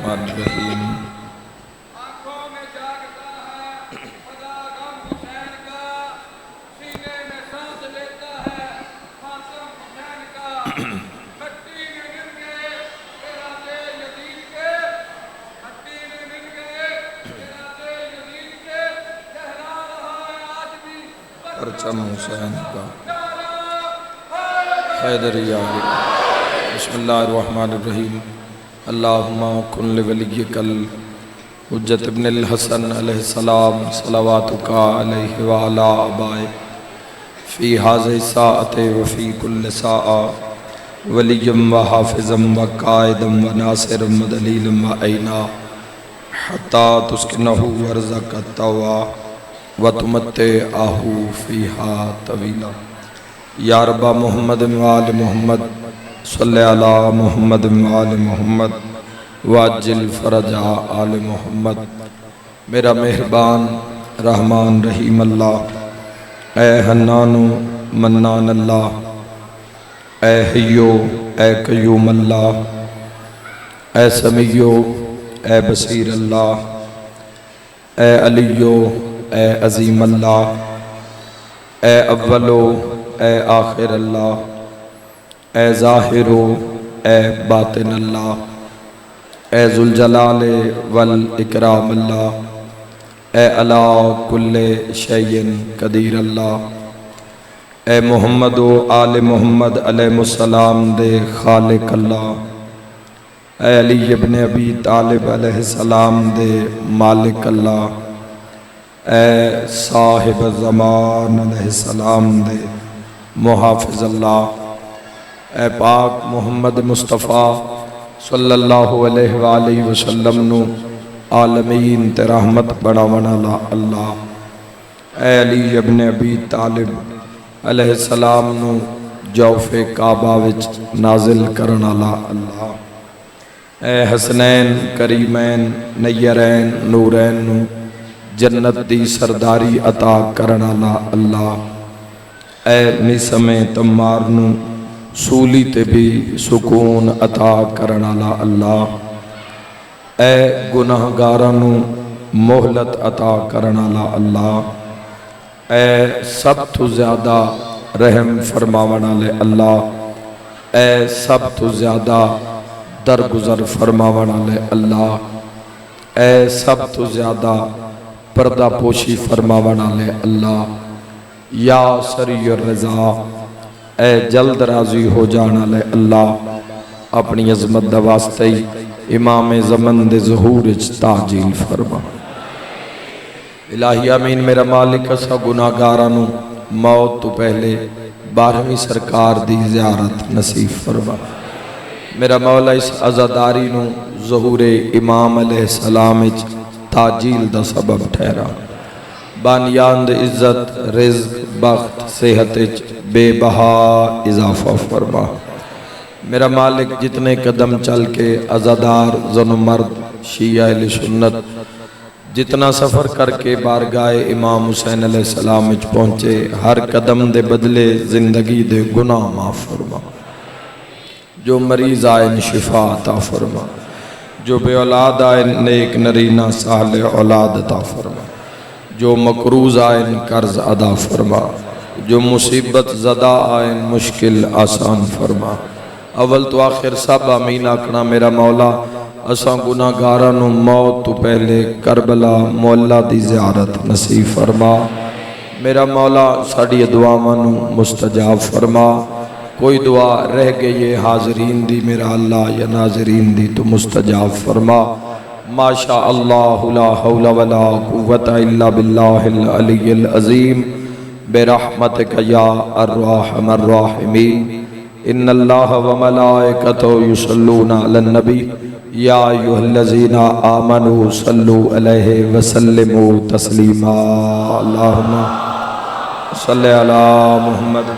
الرحمن الرحیم آنکھوں میں جاگتا ہے خدا غم حسین کا، سینے میں سانس لیتا ہے ماتم حسین کا، مٹی میں مل گئے ارادے یزید کے، مٹی میں مل گئے ارادے یزید کے، لہرا رہا ہے آج بھی پرچم حسین کا نعرہ حیدر حیدریہ۔ بسم اللہ الرحمن الرحیم۔ اللہم کن لولیک الحجت ابن الحسن علیہ السلام صلواتک علیہ وعلا آبائے فی حاضر ساعت وفی کل ساعہ ولیم و حافظم و قائدم و ناصرم و دلیلم و عینا حتی تسکنہ ورزق التوا و تمتعہو فیہا طویلا۔ یا رب محمد و آل محمد صلی علی محمد و آل محمد واجل فرج آل محمد۔ میرا مہربان رحمان رحیم اللہ، اے حنان و منان اللہ، اے حیو اے قیوم اللہ، اے سمیع اے بصیر اللہ، اے علیو اے عظیم اللہ، اے اولو اے آخر اللہ، اے ظاہر اے باطن اللہ، اے ذوالجلال والاکرام اللہ، اے علی کل شیء قدیر اللہ، اے محمد و آل محمد علیہ السلام دے خالق اللہ، اے علی ابن ابی طالب علیہ السلام دے مالک اللہ، اے صاحب زمان علیہ السلام دے محافظ اللہ، اے پاک محمد مصطفیٰ صلی اللہ علیہ وآلہ وسلم نو عالمین تے رحمت بناونا اللہ، اے علی ابن ابی طالب علیہ السلام نو جوف کعبہ وچ نازل کرنا اللہ، اے حسنین کریمین نیرین نورین نو جنت دی سرداری عطا کرنا اللہ، اے نسم تمار نو سولی تے بھی سکون عطا کرنا اللہ، اے گناہگارانو مہلت عطا کرنا اللہ، اے سب تو زیادہ رحم فرماونا لے اللہ، اے سب تو زیادہ درگزر فرماونا لے اللہ، اے سب تو زیادہ پردہ پوشی فرماونا لے اللہ، یا سری الرضا اے جلد راضی ہو جانا لے اللہ، اپنی عظمت دا واسطے امام زمن دے ظہور اچ تعجیل فرما۔ الہی آمین۔ میرا مالک اسا گناہگارانو موت تو پہلے 12ویں سرکار دی زیارت نصیب فرما۔ میرا مولا اس عزاداری نو ظہور امام علیہ السلام اچ تعجیل دا سبب ٹھہرا، بانیان دے عزت رزق بخت صحت اچ بے بہا اضافہ فرما۔ میرا مالک جتنے قدم چل کے عزادار زن و مرد شیعہ اہل سنت جتنا سفر کر کے بارگاہ امام حسین علیہ السلام اچ پہنچے، ہر قدم دے بدلے زندگی دے گناہ معاف فرما، جو مریض آئے شفا عطا فرما، جو بے اولاد آئے نیک نرینہ صالح اولاد عطا فرما، جو مقروض آئین قرض ادا فرما، جو مصیبت زدہ آئین مشکل آسان فرما۔ اول تو آخر سب آمین آکنا۔ میرا مولا اساں گناہگارانو موت تو پہلے کربلا مولا دی زیارت نصیب فرما۔ میرا مولا ساڑی دعاوانو مستجاب فرما۔ کوئی دعا رہ گئی حاضرین دی میرا اللہ یا ناظرین دی تو مستجاب فرما۔ ما شاء اللہ لا حول ولا قوة الا باللہ العلی العظیم برحمتک یا الرحم الراحمین۔ ان اللہ و ملائکتہ یصلون علی النبی یا ایھا الذین آمنوا صلوا علیہ وسلموا تسلیما۔ اللہم صلی علی محمد۔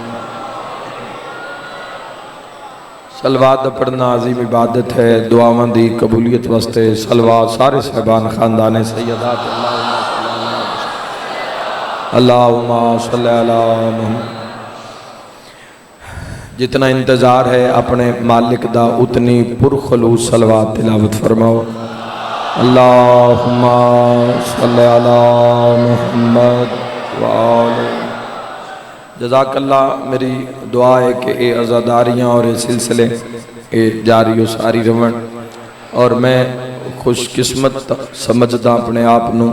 صلوات پڑھنا عظیم عبادت ہے، دعاواں دی قبولیت واسطے صلوات سارے صاحبان خاندان سیدات اللہم صلی علی محمد۔ جتنا انتظار ہے اپنے مالک دا اتنی پرخلوص صلوات تلاوت فرماؤ۔ اللہم صلی علی محمد وآلہ۔ جزاک اللہ۔ میری دعا ہے کہ اے عزاداریاں اور اے سلسلے اے جاری و ساری رون، اور میں خوش قسمت سمجھدا اپنے آپ نو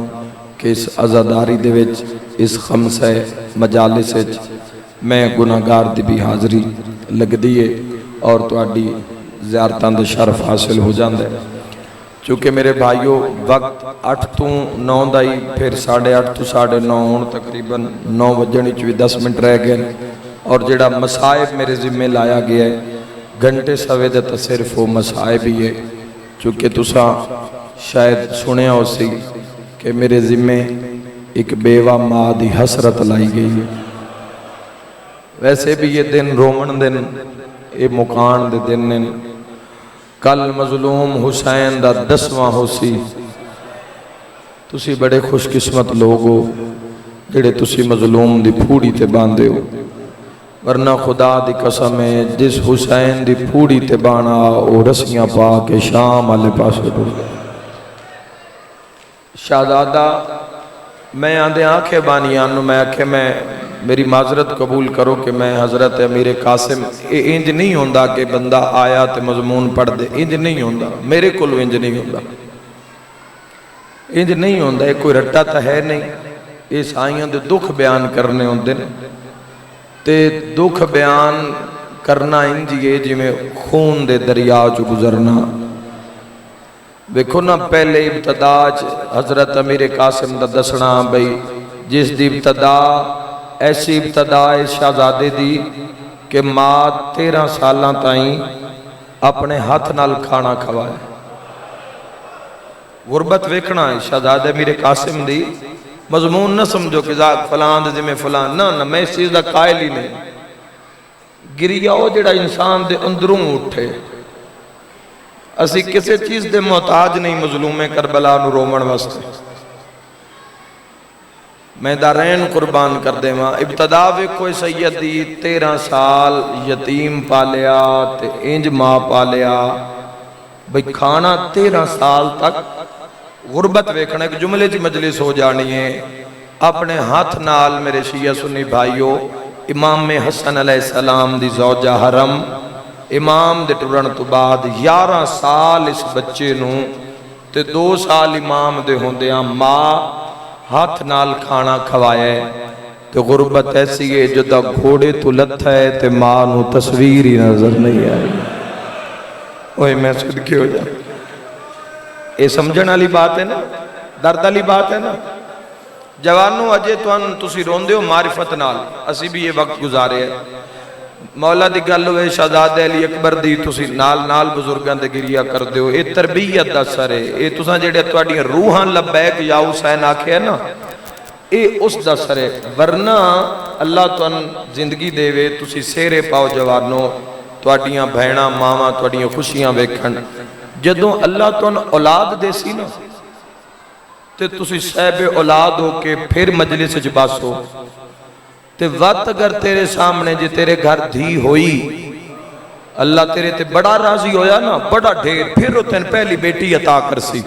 کہ اس عزاداری دے وچ اس خمسہ مجالس وچ میں گناہگار دی بھی حاضری لگ دیئے اور تواڈی زیارتاں دا شرف حاصل ہو جاندے۔ چونکہ میرے بھائیوں وقت 8 تو 9 دائی پھر 8:30 تو 9:30 ہون تقریباً 9 بجنے چوی 10 منٹ رہ گئے، اور جڑا مصائب میرے ذمہ لایا گیا ہے گھنٹے سوے دے تا صرف وہ مصائب ہی ہے۔ چونکہ تساں شاید سنیا ہو سی کہ میرے ذمہ ایک بیوہ ماں دی حسرت لائی گئی ہے۔ ویسے بھی یہ دن رومن دن، یہ مکان دے دن نے، کل مظلوم حسین دا 10واں ہو سی۔ تسی بڑے خوش قسمت لوگ ہو جڑے تسی مظلوم دی پھوڑی تے باندھے ہو، ورنہ خدا دی قسم ہے جس حسین دی پھوڑی تے بانا او رسیاں پا کے شام والے پاسے ٹر گئے۔ شہزادہ میں آندے آنکھیں بانیاں نو میں آکھے میں میری معذرت قبول کرو کہ میں حضرت امیر قاسم انج نہیں ہوندا کہ بندہ آیا تے مضمون پڑھ دے، انج نہیں ہوندا، میرے کلو انج نہیں ہوندا، انج نہیں ہوندا، یہ کوئی رٹا تا ہے نہیں۔ اس آئیاں دے دکھ بیان کرنے ہوندے نے تے دکھ بیان کرنا انج یہ جی میں خون دے دریا چ گزرنا۔ دیکھو نا پہلے ابتدا حضرت امیر قاسم دا دسنا بھئی جس دی ابتدا ایسی ابتدا شہزادے دی کہ ماں 13 سالاں تائیں اپنے ہاتھ نال کھانا کھوایا۔ غربت ویکھنا ہے شہزادے امیر قاسم دی، مضمون نہ سمجھو کہ فلان دے ذمہ فلان، نہ میں اس چیز دا قائل ہی نہیں۔ گریا ہو جڑا انسان دے اندروں اٹھے، اسی کسی چیز دے محتاج نہیں مظلوم کربلا نو رومن واسطے۔ میں دارین قربان کر دے ماں ابتدا وے کوئی سیدی 13 سال یتیم پالیا تے انج ماں پالیا، بھئی کھانا 13 سال تک غربت ویکھنا ایک جملے چی مجلس ہو جانی ہے۔ اپنے ہاتھ نال میرے شیعہ سنی بھائیو امام حسن علیہ السلام دی زوجہ حرم امام دے ٹرن تو بعد 11 سال اس بچے نو تے 2 سال امام دے ہوندیاں ماں ہاتھ نال کھانا کھوایا ہے۔ تے غربت ایسی ہے جدا گھوڑے تو لتھا ہے تے ماں نو تصویر ہی نظر نہیں آئی۔ اوہ میں صدقے ہو جائے، یہ سمجھن والی بات ہے نا، درد والی بات ہے نا۔ جوانوں اجے تسی روندے ہو معرفت نال، اسی بھی یہ وقت گزارے ہیں۔ مولا دی گل ہوئے شہزادہ علی اکبر دی تسی نال نال بزرگان دے گریہ کر دیو، اے تربیت دا سر ہے، اے تساں جڑے تواڈیاں روحاں لبیک یا حسین آکھے ہے نا، اے اس دا سر ہے۔ ورنہ اللہ تن زندگی دے وے تسی سیرے پاؤ جوانوں، تواڈیاں بہناں ماواں تواڈیاں خوشیاں ویکھن۔ جدوں اللہ تن اولاد دے سی نا تے تسی صاحب اولاد ہو کے پھر مجلس وچ باسو تے وقت اگر تیرے سامنے جی تیرے گھر دھی ہوئی، اللہ تیرے تے بڑا راضی ہویا نا، بڑا ڈھیر، پھر تین پہلی بیٹی عطا کر سی۔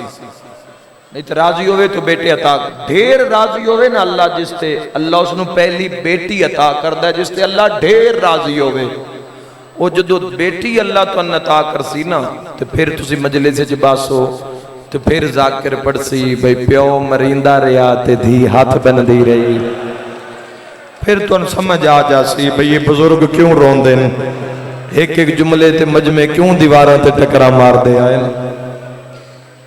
نہیں تے راضی ہوئے تو بیٹے عطا کر، ڈھیر راضی ہوئے نا اللہ جس تے اللہ اس نو پہلی بیٹی عطا کر دا، جس تے اللہ ڈھیر راضی ہوئے۔ وہ جدو بیٹی اللہ تو عطا کر سی نا تے پھر تسی مجلس وچ باسو تے پھر ذاکر پڑھ سی بھئی پیو مریندا رہیا تے دھی ہاتھ بندی رہی۔ پھر تو ان سمجھ آ جا سی بھئی یہ بزرگ کیوں رون دیں، ایک ایک جملے تے مجمع کیوں دیواراں تے ٹکرا مار دے آئے نا۔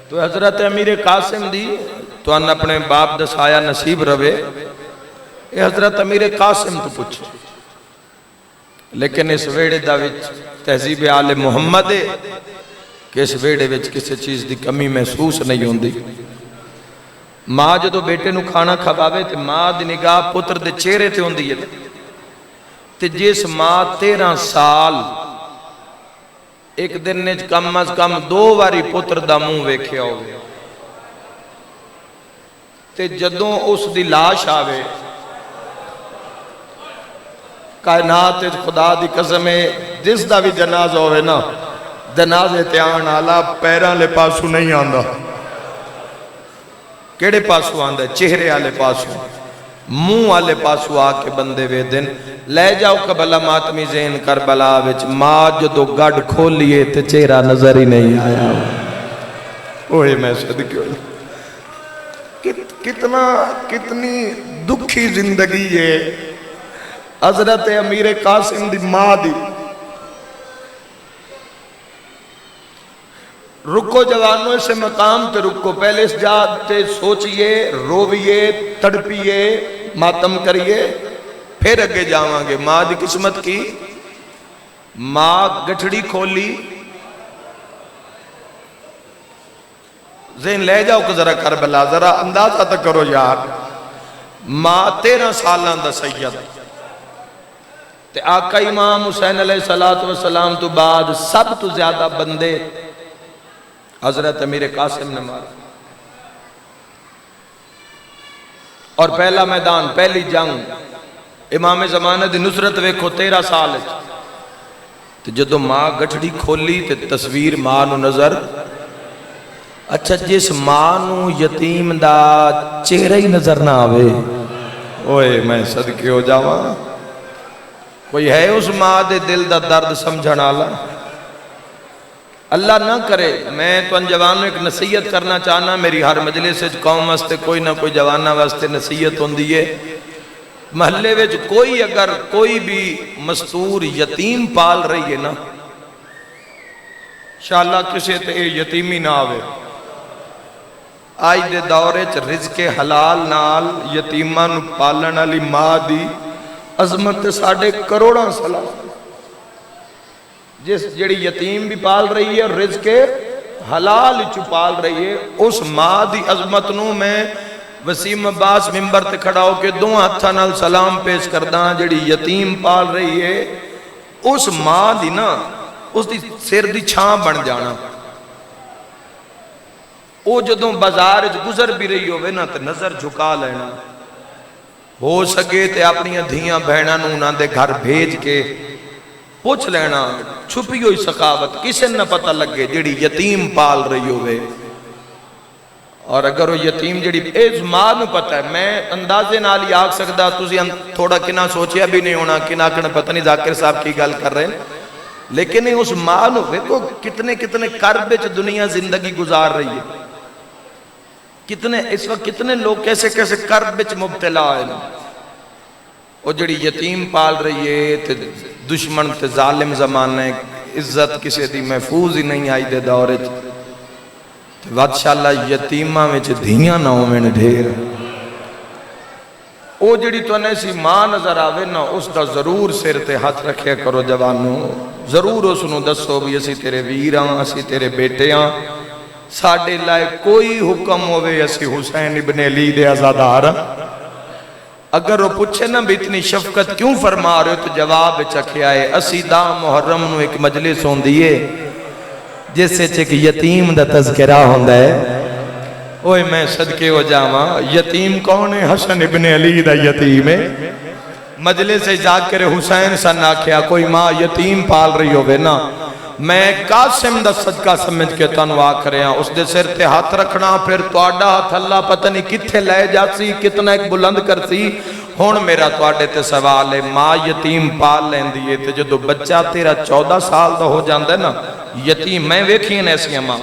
تو حضرت امیر قاسم دی تو ان اپنے باپ دسایا نصیب روے، اے حضرت امیر قاسم تو پوچھے، لیکن اس ویڑے دا وچ تہذیب آل محمد ہے کہ اس ویڑے وچ کسی چیز دی کمی محسوس نہیں ہوندی۔ ماں جدو بیٹے نو کھانا کھواوے تے ماں دی نگاہ پتر دے چہرے تے ہوندی ہے، تے جس ماں 13 سال ایک دن نے کم از کم 2 واری پتر دا منہ ویکھیا ہوگا، تے جدوں اس دی لاش آوے کائنات خدا دی قسم ہے جس دا بھی جنازہ ہوئے نا، جنازے تے آن آلا پیران لے پاسو نہیں آندہ، کیڑے پاسو آندا ہے؟ چہرے والے پاسو، منہ والے پاسو آ کے بندے وے دن لے جاؤ کربلا ماتمی زین کربلا وچ ماں جدو گڈ کھولیے تے چہرہ نظر ہی نہیں آیا۔ اوئے میں صدقے ہو کتنی دکھی زندگی ہے حضرت امیر قاسم دی ماں دی۔ رکو جوانوں اسے مقام تے رکو، پہلے اس جات تے سوچئے، روئیے، تڑپیے، ماتم کریے، پھر اگے جاواں گے۔ ماں دی قسمت کی، ماں گٹھڑی کھولی، ذہن لے جاؤ کہ ذرا کربلا، ذرا اندازہ تک کرو یار۔ ماں 13 سالان دا سید تے آقا امام حسین علیہ السلام تو بعد سب تو زیادہ بندے حضرت امیر قاسم نے مارا، اور پہلا میدان، پہلی جنگ امام زمانہ دی نصرت ویکھو 13 سال تے جدو ماں گٹھڑی کھولی تے تصویر ماں نو نظر، اچھا جس ماں نو یتیم دا چہرہ ہی نظر نہ آوے، اوئے میں صدقے ہو جاواں، کوئی ہے اس ماں دے دل دا درد سمجھنا اللہ؟ اللہ نہ کرے۔ میں تو ان جوانوں ایک نصیحت کرنا چاہنا، میری ہر مجلس سے قوم واسطے کوئی نہ کوئی جوانہ واسطے نصیحت ہوندی ہے۔ محلے وچ کوئی اگر کوئی بھی مستور یتیم پال رہی ہے نا، انشاءاللہ کسے تے یتیمی نہ آوے۔ آج دے دورے چ رزق حلال نال یتیماں نو پالن والی ماں دی عظمت ساڑھے کروڑاں سلام۔ جس جڑی یتیم بھی پال رہی ہے اور رزق حلال چو پال رہی ہے، اس ماں دی عظمت نو میں وسیم عباس ممبر تے کھڑا ہو کے دو ہتھاں نال سلام پیش کرداں۔ جڑی یتیم پال رہی ہے اس ماں دی نا، اس دی سر دی چھاں بن جانا۔ او جدوں بازار گزر بھی رہی ہوئے نا تے نظر جھکا لینا، ہو سکے تے اپنی دھیاں بہناں نوں انہاں دے گھر بھیج کے پوچھ لینا، چھپی ہوئی سخاوت کسے نہ پتہ لگے جڑی یتیم پال رہی ہوئے۔ اور اگر وہ یتیم جڑی اس ماں نو پتہ ہے، میں اندازے نال ہی آکھ سکدا، تسی تھوڑا کنا سوچیا بھی نہیں ہونا، کنا پتہ نہیں ذاکر صاحب کی گل کر رہے ہیں، لیکن اس ماں نو دیکھو کتنے کرب وچ دنیا زندگی گزار رہی ہے، کتنے اس وقت کتنے لوگ کیسے کرب وچ مبتلا ہیں۔ وہ جڑی یتیم پال رہی ہے تے دشمن تے ظالم زمانے، عزت کسے دی محفوظ ہی نہیں آئی دے دورے تے وادشاءاللہ یتیمہ وچ دھیاں نہ ہوئے ڈھیر۔ او جڑی تو ایسی ماں نظر آوے نا، اس دا ضرور سر تے ہاتھ رکھے کرو جوانوں، ضرور اس نو دسو بھی اسی تیرے ویراں، اسی تیرے بیٹیاں، ساڑھے لائے کوئی حکم ہوئے اسی حسین ابن علی دے عزادار۔ اگر وہ پوچھے نا بھی اتنی شفقت کیوں فرما رہے ہو تو جواب چکھے آئے، اسی دا محرم نو ایک مجلس ہون دیئے جس سے چک یتیم دا تذکرہ ہوندہ ہے۔ اوہ میں صدقے ہو جاواں، یتیم کون ہے؟ حسن ابن علی دا یتیم ہے۔ مجلس سے ذاکر حسین سا نہ کیا کوئی ماں یتیم پال رہی ہوئے نا، میں قاسم دا صدقہ سمجھ کے تنوا کریا، اس دے سر تے ہاتھ رکھنا، پھر توڑا ہاتھ اللہ پتہ نہیں کتھے لے جاسی، کتنا ایک بلند کرسی۔ ہون میرا توڑے تے سوال ہے، ماں یتیم پال لین دیئے تے جدو بچہ تیرا 14 سال دا ہو جاندے نا یتیم، میں ویکھیں ایسی ماں،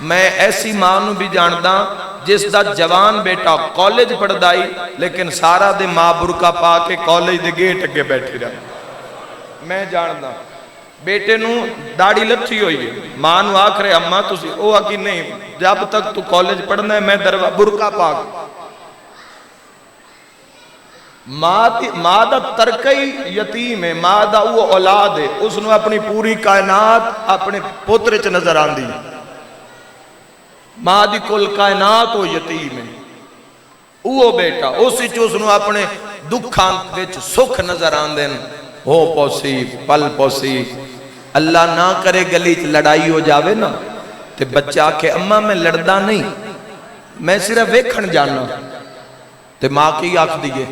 میں ایسی ماں نو بھی جانداں جس دا جوان بیٹا کالج پڑھ دائی لیکن سارا دے ماں برکا پا کے کالج دے گیٹ اگے بیٹھی رہا۔ میں جانداں بیٹے نو داڑھی لتھی ہوئی ہے، ماں نو آکھ رہے اماں تسی او آکی نہیں، جب تک تو کالج پڑھنا ہے میں برکا پاک۔ ماں دا ترکئی یتیم ہے، ماں دا وہ اولاد ہے، اس نے اپنی پوری کائنات اپنے پوترے چ نظر آن دی۔ ماں دی کل کائنات وہ یتیم ہے، وہ بیٹا اسی چوس نے اپنے دکھاں وچ سکھ نظر آن دین، ہو پوسی پل پوسی۔ اللہ نہ کرے گلی چ لڑائی ہو جاوے نا تے بچہ کہ اماں میں لڑدا نہیں، میں صرف ویکھن جانا، تے ماں کی آکھ دیئے،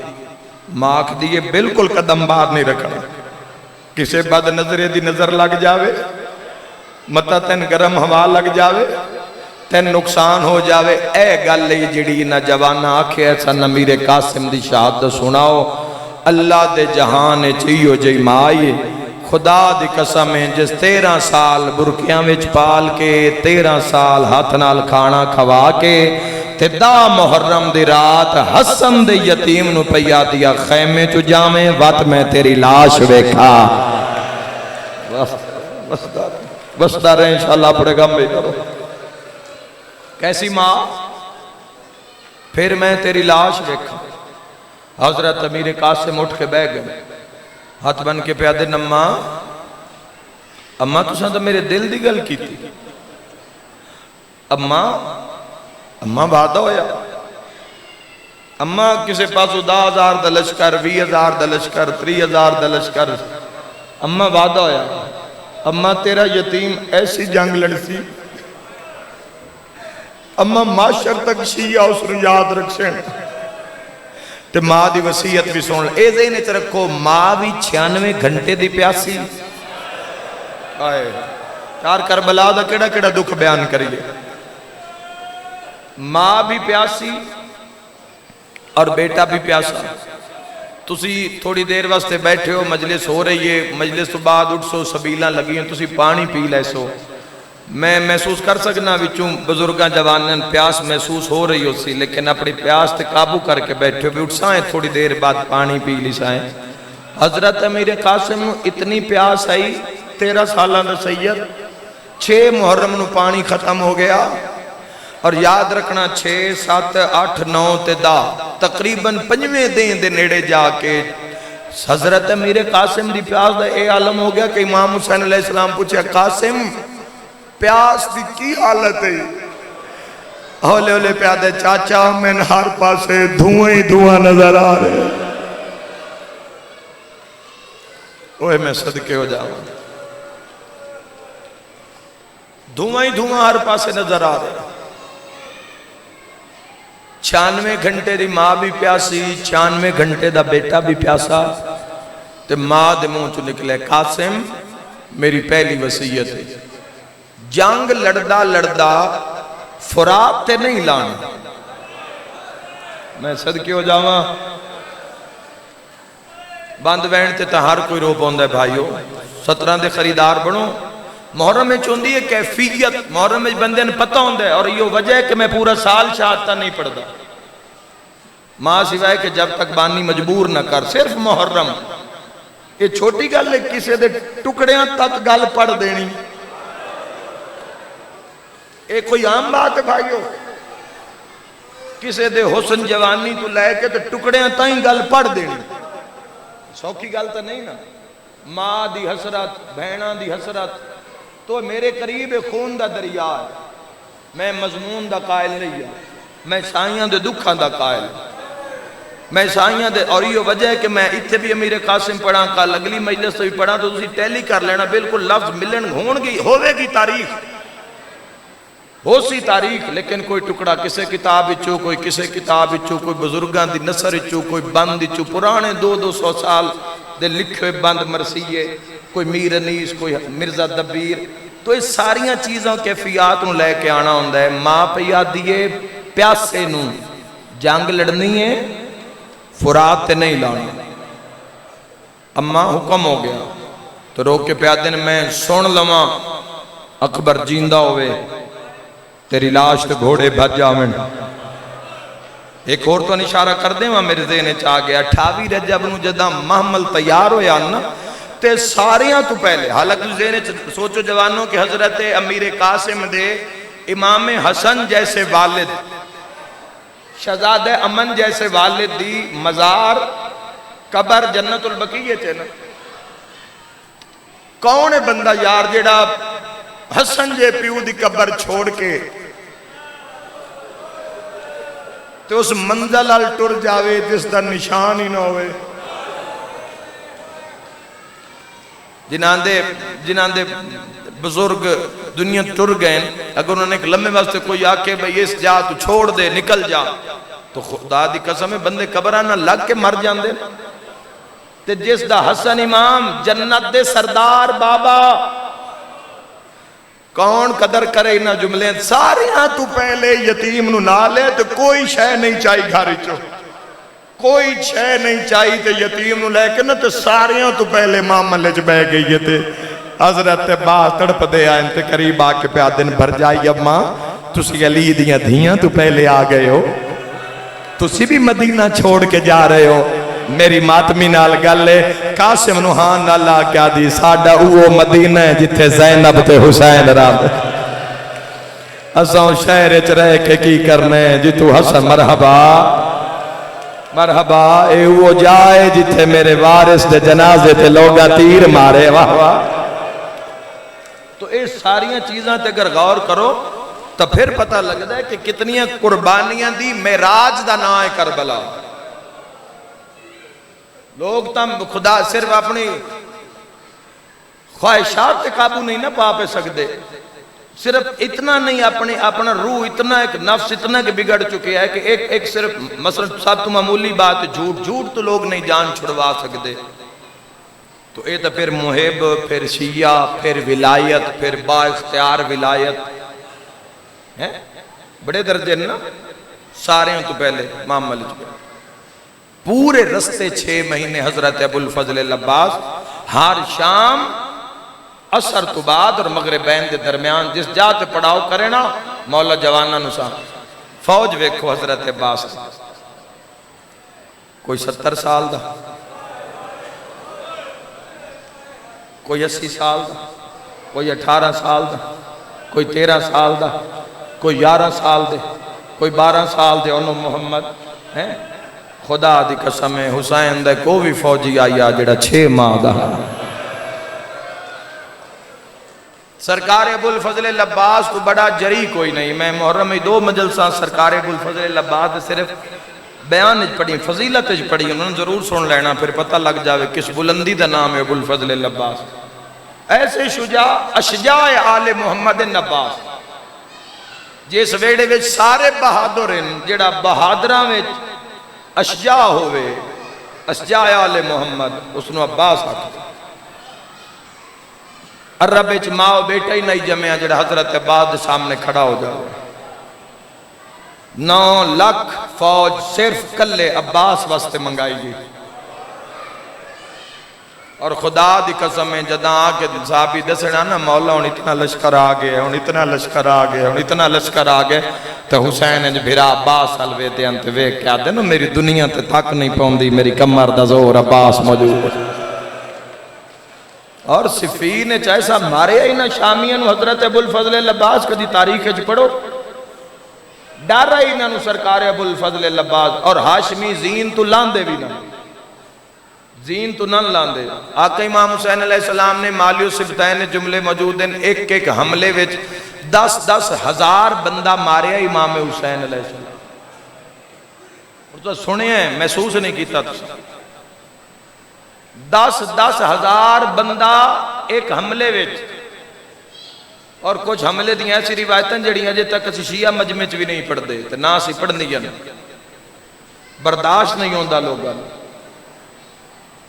ماں آکھ دیئے بالکل قدم باہر نہیں رکھنا، کسے بد نظرے دی نظر لگ جاوے، متا تین گرم ہوا لگ جاوے، تین نقصان ہو جاوے، اے گل لئی جڑی نہ جوانا آکھے ایسا نہ میرے قاسم دی شہادت سناؤ، اللہ دے جہان چیو جی مائی خدا دی قسم ہے جس 13 سال برکیاں وچ پال کے 13 سال ہاتھ نال کھانا کھوا کے تے دا محرم دی رات حسن دے یتیم نو پیا دیا خیمے چو جامیں وقت میں تیری لاش ویکھا بسدہ رہے انشاءاللہ پڑے گا میں کرو کیسی ماں پھر میں تیری لاش ویکھا حضرت امیر قاسم اٹھ کے بہ گئے ہاتھ بن کے پیادے نماں اماں تو ساتھ میرے دل دی گل کی تھی اماں وعدہ ہویا اماں کسے پاسو 10,000 دا لشکر 20,000 دا لشکر 30,000 دا لشکر اماں وعدہ ہویا اماں تیرا یتیم ایسی جنگ لڑسی اماں معاشر تک شیعہ اس نے یاد رکھیں تے ماں دی وسیعت بھی سن اے ذہن وچ رکھو ماں بھی 96 گھنٹے دی پیاسی آئے چار کربلا دا کیڑا کیڑا دکھ بیان کریے ماں بھی پیاسی اور بیٹا بھی پیاسا تسی تھوڑی دیر واسطے بیٹھے ہو مجلس ہو رہی ہے مجلس تو بعد اٹھ سو سبیلاں لگی ہیں تسی پانی پی لے سو میں محسوس کر سکنا وچوں بزرگاں جوانن پیاس محسوس ہو رہی ہو سی لیکن اپنی پیاس تے قابو کر کے بیٹھے ہو بھی اٹھ سائیں تھوڑی دیر بعد پانی پی لی سائیں حضرت امیر قاسم نو اتنی پیاس آئی 13 سالہ دا سید 6 محرم نو پانی ختم ہو گیا اور یاد رکھنا 6 7 8 9 تے دا تقریباً 5ویں دن دے نیڑے جا کے حضرت امیر قاسم دی پیاس دا اے عالم ہو گیا کہ امام حسین علیہ السلام پوچھا قاسم پیاس دی کی حالت ہے ہولے ہولے پیادے چاچا میں ہر پاسے دھوئیں ہی دھواں نظر آ رہے اوہ میں صدقے ہو جاؤں دھواں ہی دھواں ہر پاسے نظر آ رہے 96 گھنٹے دی ماں بھی پیاسی 96 گھنٹے دا بیٹا بھی پیاسا تے ماں دے منہ چو نکلے قاسم میری پہلی وصیت ہے جنگ لڑدا فرات تے نہیں لانا میں صدقے ہو جاواں بند وین تے تا ہر کوئی رو پوندا ہے بھائیو 17 دے خریدار بنو محرم میں چوندی ہے کیفیت محرم میں بندے نے پتہ ہوندہ ہے اور یہ وجہ ہے کہ میں پورا سال شہادتہ نہیں پڑھدا ماں سوائے کہ جب تک بانی مجبور نہ کر صرف محرم یہ چھوٹی گل ہے کسی دے ٹکڑیاں تک گل پڑھ دینی یہ کوئی عام بات ہے بھائیو کسی دے حسن جوانی تو لے کے تو ٹکڑیاں تائیں گل پڑھ دینی سوکھی گل تو نہیں نا ماں دی حسرت بہناں دی حسرت تو میرے قریب خون دا دریا ہے میں مضمون دا قائل نہیں ہے میں سائیاں دے دکھاں دا قائل میں سائیاں دے اور یہ وجہ ہے کہ میں اتھے بھی امیر قاسم پڑھا کل اگلی مجلس سے بھی پڑھا تو تسی ٹیلی کر لینا بالکل لفظ ملن ہون گی ہوئے گی تاریخ ہو سی تاریخ لیکن کوئی ٹکڑا کسے کتاب اچھو کوئی کسے کتاب اچھو کوئی بزرگان دی نصر اچھو کوئی بند اچھو پرانے 200 سال دے لکھے بند مرسیے کوئی میر انیس کوئی مرزا دبیر تو اس ساریاں چیزوں کیفیات نو لے کے آنا ہوندہ ہے ماں پیا دیئے پیاسے نو جنگ لڑنی ہے فرات تے نہیں لانا اماں حکم ہو گیا تو روک کے پیادے نے میں سن لما اکبر جیندہ ہوئے تیری لاش تے گھوڑے بھج جاویں ایک اور تو اشارہ کر دیں وہاں میرے ذہنے چاہ گیا 28 رجب نو جدہ محمل تیار ہو یا نا تے ساریاں تو پہلے حالانکہ ذہنے سوچو جوانوں کہ حضرت امیر قاسم دے امام حسن جیسے والد شہزادہ امن جیسے والد دی مزار قبر جنت البقیہ چینا کون ہے بندہ یار جیڑا حسن جے پیو دی قبر چھوڑ کے تو اس منزل ال ٹر جاوے جس دا نشان ہی نہ ہوئے جنہاں دے بزرگ دنیا ٹر گئے اگر انہوں نے ایک لمحے واسطے کوئی آکے بھئی اس جا تو چھوڑ دے نکل جا تو خدا دی قسم ہے بندے قبرانہ لگ کے مر جان دے تے جس دا حسن امام جنت دے سردار بابا کون قدر کرے انہاں جملے ساریاں تو پہلے یتیم نو نہ لے تو کوئی شے نہیں چاہی گھر چو کوئی شے نہیں چاہی تے یتیم نو لے کے نا تو ساریاں تو پہلے معاملے چ بہ گئی تے حضرت عباس تڑپ دے آئے تے قریب آ کے پہ دن بھر جائی اب ماں تسی علی دیاں دھیاں تو پہلے آ گئے ہو تسی بھی مدینہ چھوڑ کے جا رہے ہو میری ماتمی نال گلے قاسم نوحان اللہ کیا دی ساڑھا اوہ مدینہ ہے جتھے زینب تے حسین راب اساں شہر چ رہ کے کی کرنے جتو حسن مرحبا مرحبا اے وہ جائے جتھے میرے وارث دے جنازے تے لوگا تیر مارے واہ واہ تو اے ساریاں چیزاں تے اگر غور کرو تو پھر پتہ لگتا ہے کہ کتنی قربانیاں دی معراج دا نام ہے کربلا لوگ تم خدا صرف اپنی خواہشات تے قابو نہیں نہ پا پہ سکتے صرف اتنا نہیں اپنا روح اتنا ایک نفس اتنا کہ بگڑ چکے ہے کہ ایک صرف مثلا سب تو معمولی بات جھوٹ تو لوگ نہیں جان چھڑوا سکتے تو اے تو پھر محب پھر شیعہ پھر ولایت پھر با اختیار ولایت بڑے درجے نا سارے ہیں تو پہلے معاملے چکے پورے رستے 6 مہینے حضرت ابو الفضل العباس ہر شام عصر تو بعد اور مغربین دے درمیان جس جاتے پڑاؤ کرے نا مولا جوانہ نسا فوج ویکھو حضرت عباس کوئی 70 سال دا کوئی 80 سال دا کوئی 18 سال دا کوئی 13 سال دا کوئی 11 سال دے کوئی 12 سال دے انہوں محمد خدا دی قسم ہے حسین دے کو بھی فوجی آیا جڑا 6 ماہ دا سرکار ابو الفضل العباس تو بڑا جری کوئی نہیں میں محرم میں 2 مجلسہ سرکار ابو الفضل العباس صرف بیان پڑھی فضیلت پڑھی انہوں نے ضرور سن لینا پھر پتہ لگ جاوے کس بلندی دا نام ہے ابو الفضل العباس ایسے شجاع اشجاع آل محمد العباس جس ویڑے وچ سارے بہادر ہیں جڑا بہادراں وچ اشجاع ہوئے اشجاع آل محمد اس نے عباس آکھا عرب وچ ماں بیٹا ہی نہیں جمعہ جڑا حضرت عباس سامنے کھڑا ہو جاؤ 9 لاکھ فوج صرف کلے عباس واسطے منگائی گئی اور خدا دی قسم ہے جداں آکے صحابی دسنا نا مولا ہون اتنا لشکر آگئے ہون اتنا لشکر آگئے ہون اتنا لشکر آگئے تو حسین نے بھیرا عباس حلوے تے انت وے کیا دے نا میری دنیا تے تک نہیں پوندی میری کمر دا زور عباس موجود اور صفین چاہے صاحب مارے ہی نا شامیان حضرت ابو الفضل العباس کدی تاریخ ہے پڑھو ڈر ہی نا سرکار ابو الفضل العباس اور ہاشمی زین تو لاندے بھی نا زین تو نہ لاندے آقا امام حسین علیہ السلام نے مالی و صفتین جملے موجود ہیں ایک حملے وچ 10 ہزار بندہ ماریا امام حسین علیہ السلام اور تو سنے ہیں محسوس نہیں کیتا تھا 10 ہزار بندہ ایک حملے وچ اور کچھ حملے دیا ایسی روایتیں جڑیاں جے تک اسی شیعہ مجمع بھی نہیں پڑھ دے تو نہ اسی پڑھنی جانا برداشت نہیں ہوندہ لوگا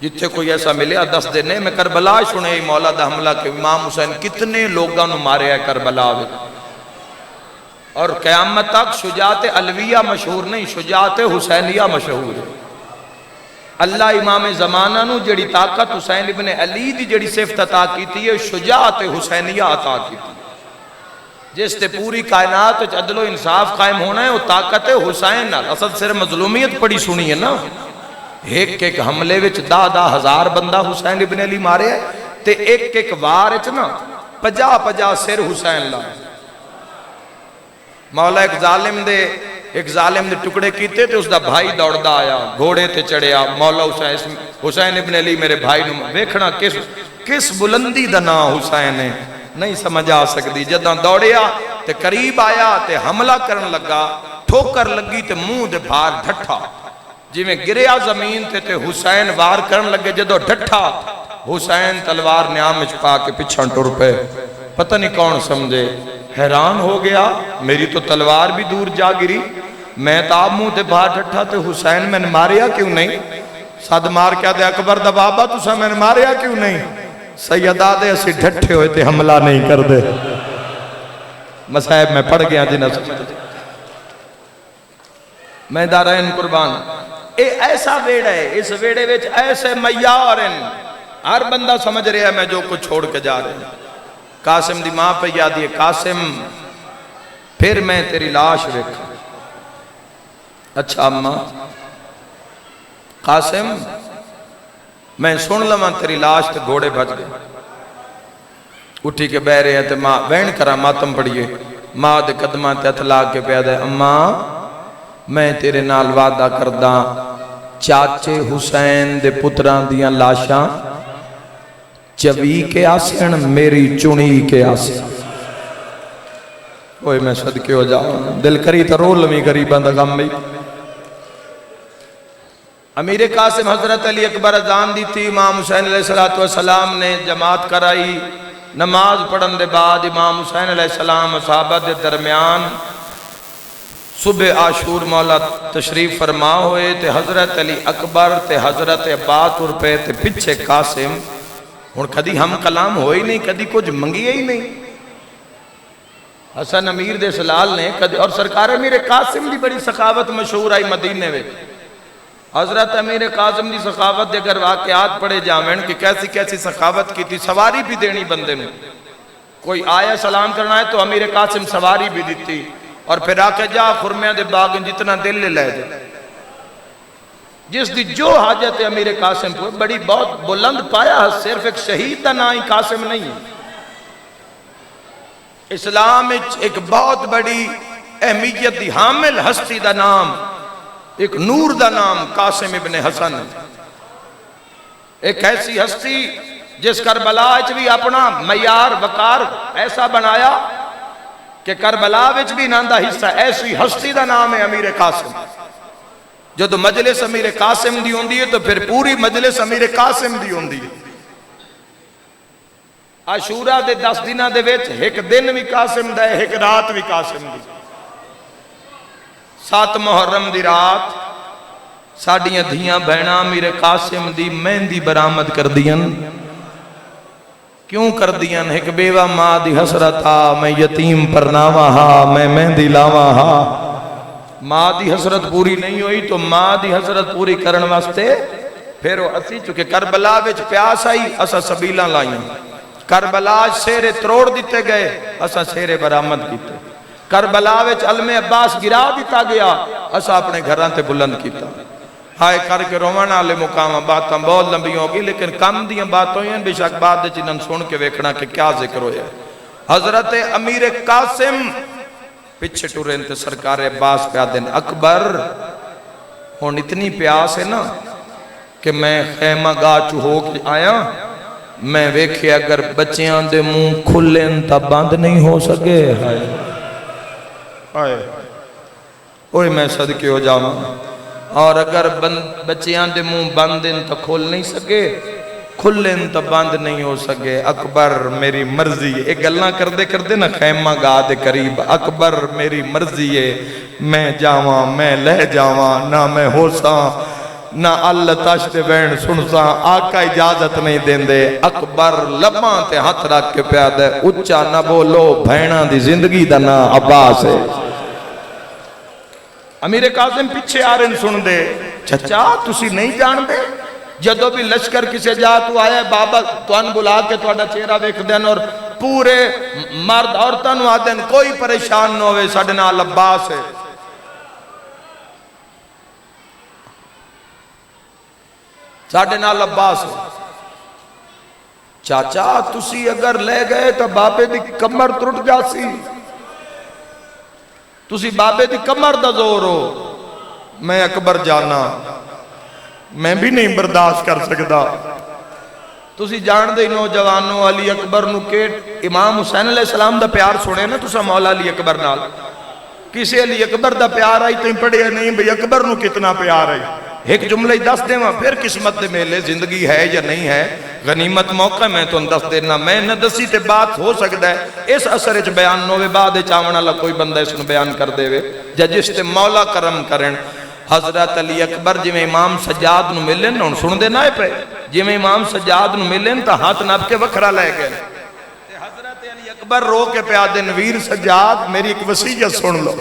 جتھے کوئی ایسا ملے 10 دینے میں کربلا سنے مولا دا حملہ کہ امام حسین کتنے لوگاں نو مارے ہے کربلا وے اور قیامت تک شجاعت علویہ مشہور نہیں شجاعت حسینیہ مشہور ہے اللہ امام زمانہ نو جڑی طاقت حسین ابن علی دی جڑی صفت عطا کیتی ہے شجاعت حسینیہ عطا کیتی جس تے پوری کائنات عدل و انصاف قائم ہونا ہے وہ طاقت حسین اصل صرف مظلومیت پڑی سنی ہے نا ایک حملے وچ 10 ہزار بندہ حسین ابن علی مارے ہے تے ایک وار وچ نا 50 سر حسین لا مولا ایک ظالم دے ٹکڑے کیتے تے اس دا بھائی دوڑدا آیا گھوڑے تے چڑھیا مولا حسین ابن علی میرے بھائی نو ویکھنا کس بلندی دا نام حسین ہے نہیں سمجھ آ سکتی جداں دوڑیا تے قریب آیا تے حملہ کرن لگا ٹھوکر لگی تے منہ دے بھار ڈھٹھا جی میں گریا زمین تے حسین وار کرن لگے جدو ڈھٹھا حسین تلوار نیام پا کے پچھاں ٹر پہ پتہ نہیں کون سمجھے حیران ہو گیا میری تو تلوار بھی دور جا گری میں تاب منہ تے بھار ڈھٹھا تے حسین میں نے ماریا کیوں نہیں صد مار کیا دے اکبر دا بابا تو میں نے ماریا کیوں نہیں سیدہ دے اسی ڈھٹھے ہوئے تے حملہ نہیں کر دے مسائب میں پڑھ گیا جنہ سمجھ میں دارین قربان اے ایسا ویڑا ہے اس ویڑے وچ ایسے معیار ہیں ہر بندہ سمجھ رہا ہے میں جو کچھ چھوڑ کے جا رہے ہیں قاسم دی ماں پہ یاد ہے قاسم پھر میں تیری لاش ویکھا اچھا اماں قاسم میں سن لواں تیری لاش تے گھوڑے بھج گئے اٹھی کے بہ رہے ہیں تے ماں وین کرا ماتم پڑھیے ماں دے قدماں تے ہتھ لا کے پیا دے اماں میں تیرے نال وعدہ کرداں چاچے حسین دے پتراں دیاں لاشاں چوی کے آسن میری چنی کے آسن اوہ میں صدقے ہو جاؤں دل کری تا رول میں کری بندہ غم میں امیر قاسم حضرت علی اکبر اذان دی تھی امام حسین علیہ السلام نے جماعت کرائی نماز پڑھن دے بعد امام حسین علیہ السلام صحابہ دے درمیان صبح عاشور مولا تشریف فرما ہوئے تے حضرت علی اکبر تے حضرت عباس پہ تے پچھے قاسم اور کدی ہم کلام ہوئی نہیں کدی کچھ منگی ہی نہیں حسن امیر دے سلال نے اور سرکار امیر قاسم دی بڑی سخاوت مشہور آئی مدینے میں حضرت امیر قاسم دی سخاوت دے اگر واقعات پڑے جامن کہ کیسی کیسی سخاوت کی تھی سواری بھی دینی بندے نے کوئی آیا سلام کرنا ہے تو امیر قاسم سواری بھی دیتی اور پھر آکے جا خرمیاں دے باغ جتنا دل لے لے دے جس دی جو حاجت ہے امیر قاسم کو بڑی بہت بلند پایا صرف ایک شہید دا نام قاسم نہیں ہے اسلام ایک بہت بڑی اہمیت دی حامل ہستی دا نام ایک نور دا نام قاسم ابن حسن ایک ایسی ہستی جس کربلا اچ بھی اپنا معیار وقار ایسا بنایا کہ کربلا وچ بھی ناندہ حصہ ایسی ہستی دا نام ہے امیر قاسم جو تو مجلس امیر قاسم دی ہوندی ہے تو پھر پوری مجلس امیر قاسم دی ہوندی ہے عاشورہ دے 10 دنہ دے ویچ ایک دن بھی قاسم دا ہے ایک رات بھی قاسم دی 7 محرم دی رات ساڑیاں دھیاں بہنا امیر قاسم دی مہندی برآمد کر دیاں کیوں کر دیاں ایک بیوہ ماں دی حسرت ہا میں یتیم پر ناوا ہا میں مہندی لاوا ہا ماں دی حسرت پوری نہیں ہوئی تو ماں دی حسرت پوری کرن واسطے پھر وہ اسی چکے کربلا وچ پیاس آئی اسا سبیلاں لائیں کربلا سیرے تروڑ دیتے گئے اسا سیرے برآمد کیتے کربلا وچ علم عباس گرا دیتا گیا اسا اپنے گھران تے بلند کیتا ہائے کر کے رومن آلے مقام باتاں بہت لمبی ہوگی لیکن کم دیاں باتوں ہیں بے شک بات دے چنن سن کے ویکھنا کہ کیا ذکر ہویا حضرت امیر قاسم پچھے ٹورین تے سرکار عباس پہ آدھن اکبر ہون اتنی پیاس ہے نا کہ میں خیمہ گاہ چوہو کے آیا میں ویکھے اگر بچیاں دے منہ کھلیں تا بند نہیں ہو سکے ہائے اوہ میں صدقے ہو جاؤں اور اگر بچیاں دے منہ بندیں تا کھول نہیں سکے کھلیں تا بند نہیں ہو سکے اکبر میری مرضی ہے ایک گلنا کر دے نا خیمہ گاہ دے قریب اکبر میری مرضی ہے میں جاواں میں لہ جاواں نہ میں ہوساں نہ اللہ تاشتے بین سنساں آقا اجازت نہیں دیں دے اکبر لباں تے ہاتھ رکھ کے پیادہ اچھا نہ بولو بھینہ دی زندگی دا نا عباس ہے امیر قاسم پیچھے آ رہے سن دے چچا تسی نہیں جان دے جدو بھی لشکر کسے جا تو آیا بابا تو ان بلا کے تو اڈا چہرہ ویکھ دین اور پورے مرد عورتاں آدن کوئی پریشان نہ ہوئے ساڑھنا عباس ہے ساڑھنا عباس ہے چاچا تسی اگر لے گئے تو بابے دی کمر ترٹ جاسی تسی بابے دی کمر دا زور ہو میں اکبر جانا میں بھی نہیں برداشت کر سکتا تسی جان دے نوجوانوں علی اکبر نو کے امام حسین علیہ السلام دا پیار سنے نا تسا مولا علی اکبر نال کسی علی اکبر دا پیار آئی تم پڑھے نہیں بھئی اکبر نو کتنا پیار آئی ایک جملہ دس دے وہاں پھر قسمت دے میلے زندگی ہے یا نہیں ہے غنیمت موقع میں تو دس دینا میں نہ دسی تے بات ہو سکتا ہے اس اثر اچھ بیان نوے بعد چاونا اللہ کوئی بندہ اس نے بیان کر دے وے جس تے مولا کرم کرن حضرت علی اکبر جی میں امام سجاد نو ملیں نا سن دے نہ پہ جی میں امام سجاد نو ملیں تا ہاتھ نب کے وکھرا لے گئے حضرت علی اکبر اکبر رو کے پیا دن ویر سجاد میری ایک وصیت سن لو.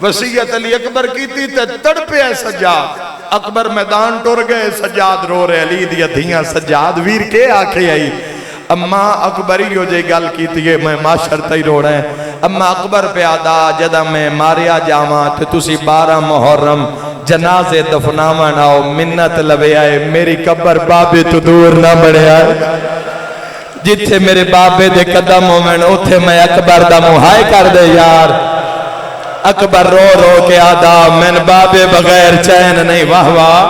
وصیت علی اکبر کی تھی تے تڑپے ہے سجاد. اکبر میدان ٹر گئے سجاد رو رہے علی دیا دھیاں سجاد ویر کے آکھے آئی. اما اکبری ہو جائے گل کی تھی میں معاشر تے رو رہے ہیں. اما اکبر پہ آدھا جدہ میں ماریا جاواں تے تسی 12 محرم جنازے دفناواں آؤ منت لوے آئے میری قبر بابے تو دور نہ بڑھے آئے. جتھے میرے بابے دے قدم ہومن اتھے میں اکبر دا محائے کر دے یار. اکبر رو رو کے آدھا من بابے بغیر چین نہیں. واہ واہ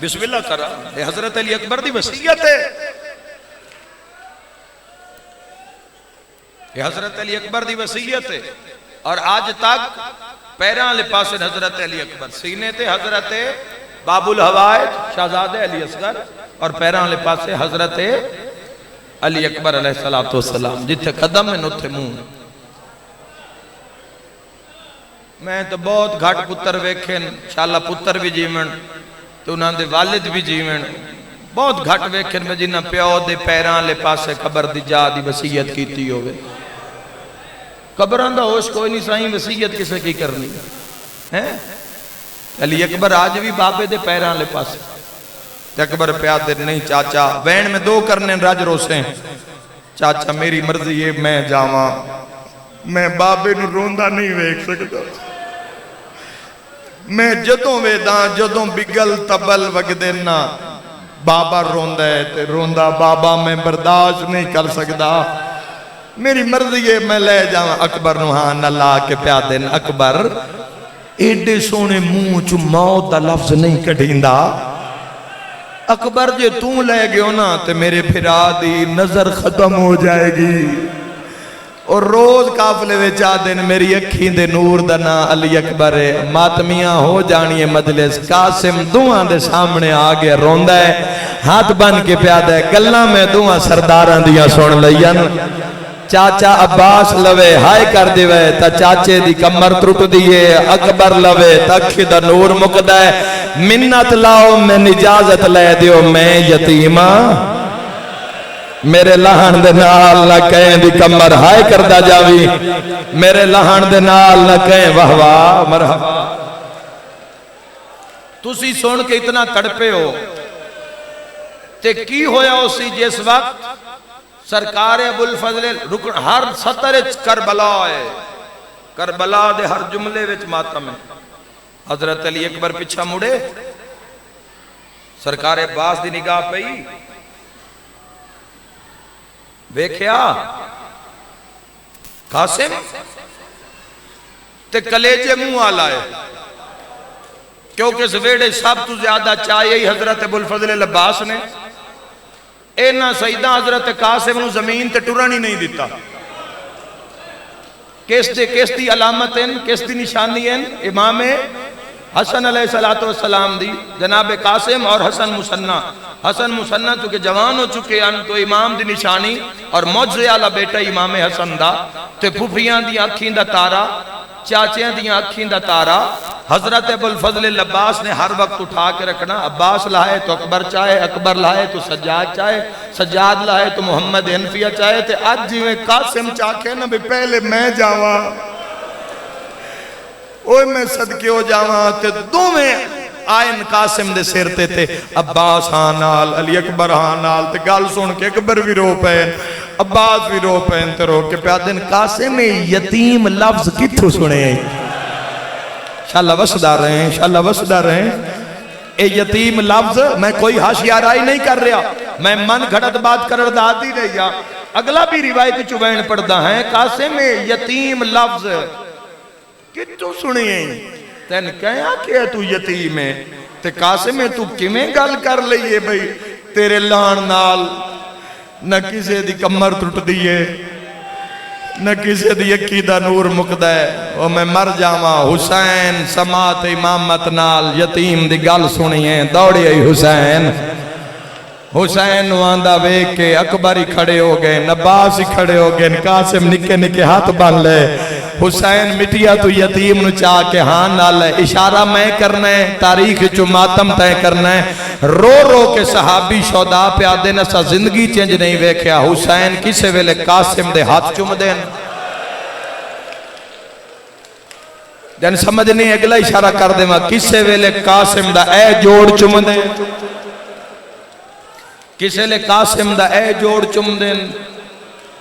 بسم اللہ کرا. یہ حضرت علی اکبر دی وصیت ہے. یہ حضرت علی اکبر دی وصیت ہے. اور آج تک پیران لے پاسے حضرت علی اکبر سینے تے حضرت باب الحوائج شہزادہ علی اصغر اور پیران لے پاسے حضرت علی اکبر علیہ السلام. جتھے قدم میں نتھے منہ. میں تو بہت گھٹ پتر ویکھن انشاءاللہ پتر بھی جیون تو انہاں دے والد بھی جیون بہت گھٹ ویکھن میں جنہ پیو دے پیران لے پاسے قبر دی جا دی وصیت کیتی ہوئے. قبران دا ہوش کوئی نہیں سائیں وصیت کسے کی کرنی ہے. علی اکبر آج بھی بابے دے پیران لے پاسے. اکبر پیاد دے نہیں چاچا وین میں 2 کرنے راج روسیں. چاچا میری مرضی ہے میں جاواں میں بابے نو روندہ نہیں ویکھ سکتا. میں جدوں ویداں جدوں بگل تبل وگ دینا بابا روندہ ہے تے روندہ بابا میں برداشت نہیں کر سکتا. میری مرضی ہے میں لے جاواں. اکبر نو ہاں نہ لا کے پیا دین. اکبر ایڈے سونے منہ چ موت دا لفظ نہیں کڈیندا. اکبر جے توں لے گئے نا تے میرے پھرا دی نظر ختم ہو جائے گی. اور روز قافلے وچ آ دن میری اکھیں دے نور دا نا علی اکبر ہے. ماتمیاں ہو جانی ہے مجلس. قاسم دعاں دے سامنے آ گیا روندا ہے ہاتھ بن کے پیادا ہے. گلاں میں دعاں سرداراں دیاں سن لئین. چاچا عباس لوے ہائے کر دیوے تا چاچے دی کمر ٹرٹ دیئے. اکبر لوے تا اکھی دا نور مکدا ہے. منت لاؤ میں اجازت لے دیو میں یتیمہ میرے لہن دے نال نہ کہیں دی کمر ہائے کردہ جاوی. میرے لہن دے نال نہ کہیں واہ واہ مرحبا. تسی سن کے اتنا تڑپے ہو تے کی ہویا اسی جس وقت سرکار ابو الفضل رکن ہر سطر کربلا ہے. کربلا دے ہر جملے وچ ماتم ہے. حضرت علی اکبر پچھا مڑے سرکار عباس دی نگاہ پئی ویکھیا قاسم تے کلیجے منہ آلا ہے. کیونکہ زویڑے سب تو زیادہ چاہیے ہی حضرت ابو الفضل عباس نے. اینا سیدہ حضرت قاسم نو زمین تے ٹرانی نہیں دیتا. کس دی علامت ہیں کس دی نشانی ہیں. امام حسن علیہ السلام دی جناب قاسم اور حسن مسنہ. حسن مسنہ چونکہ جوان ہو چکے ہیں تو امام دی نشانی اور معجزے والا بیٹا امام حسن دا تے پھپھیاں دی آنکھیں دا تارا چاچیاں دی آنکھیں دا تارا. حضرت ابو الفضل عباس نے ہر وقت اٹھا کے رکھنا. عباس لائے تو اکبر چاہے, اکبر لائے تو سجاد چاہے, سجاد لائے تو محمد حنفیہ چاہے. تے آج جیویں قاسم چاہے نا بھی پہلے میں جاواں اوہ میں صدقے ہو جاواں تے دو میں آئین قاسم دے سیرتے تھے. عباس ہانال علی اکبر ہانال تے گال سن کے اکبر بھی رو پہن عباس بھی رو پہن تے رو کے پیادن قاسم یتیم لفظ کتھو سنے ہیں. انشاءاللہ وسدہ رہیں انشاءاللہ وسدہ رہیں. اے یتیم لفظ میں کوئی حاشیہ رائی نہیں کر رہا, میں من گھڑت بات کرر داتی رہیا. اگلا بھی روایت چوبین پڑھتا ہے قاسم یتیم لفظ کتھو سنے ہیں. تین کہیا کہ تو یتیم ہے تے قاسم تو کمیں گل کر لئیے بھئی تیرے لان نال نہ کسے دی کمر ٹوٹ دیئے نہ کسے دی اکی دا نور مکدہ ہے. وہ میں مر جاواں حسین سماعت امامت نال یتیم دی گل سنی ہیں دوڑی آئی حسین. حسین واندہ وے کے اکبر ہی کھڑے ہو گئے نباس ہی کھڑے ہو گئے قاسم نکے نکے ہاتھ بن لے. حسین مٹیا تو یتیم نو چاہ کے ہاں نال ہے اشارہ میں کرنا ہے تاریخ چو ماتم تے کرنا ہے. رو رو کے صحابی شہداء پہ آدھے نسا زندگی چینج نہیں ویکھیا حسین کسے ویلے قاسم دے ہاتھ چم دین جن سمجھ نہیں اگلا اشارہ کر دے ماں کسے ویلے قاسم دا اے جوڑ چم دین کسے لے قاسم دا اے جوڑ چم دین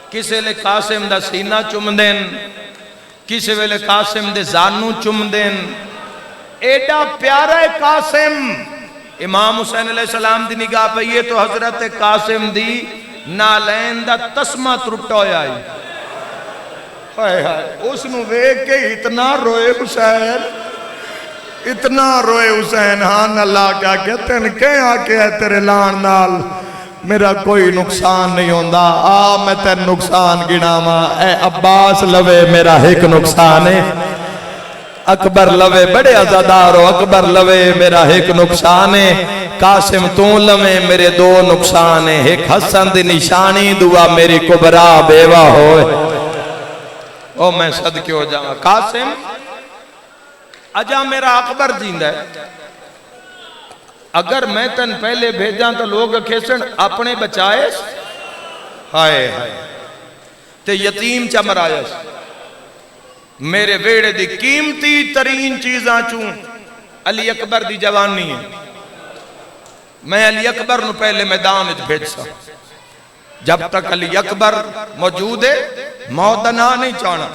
کسے لے قاسم دا سینہ چم دین کسے ویلے قاسم دے زانو چم دین ایڈا پیارا ہے قاسم امام حسین علیہ السلام دی نگاہ پہ یہ تو حضرت قاسم دی نالین دا تسمہ ترٹا ہویا ہے ہائے ہائے اس نو ویک کے اتنا روئے حسین اتنا روئے حسین ہاں اللہ کیا کہتے ہیں کہ آکے ہے تیرے لان نال میرا کوئی نقصان نہیں ہوندہ میں تیر نقصان گناما اے عباس لوے میرا ایک نقصان ہے اکبر لوے بڑے عزادار ہو اکبر لوے میرا ایک نقصان ہے قاسم تو لوے میرے دو نقصان ہے ایک حسن دی نشانی دعا میری کبرا بیوہ ہوئے او میں صدقے ہو جاؤں قاسم اجا میرا اکبر جیندہ ہے اگر میں تن پہلے بھیجاں تو لوگ کھیسن اپنے بچائے ہائے ہائے تے یتیم چمرائیس میرے ویڑے دی قیمتی ترین چیزاں چون علی اکبر دی جوانی ہے میں علی اکبر نو پہلے میدان اچھ بھیج سا جب تک علی اکبر موجود ہے موتنا نہیں چانا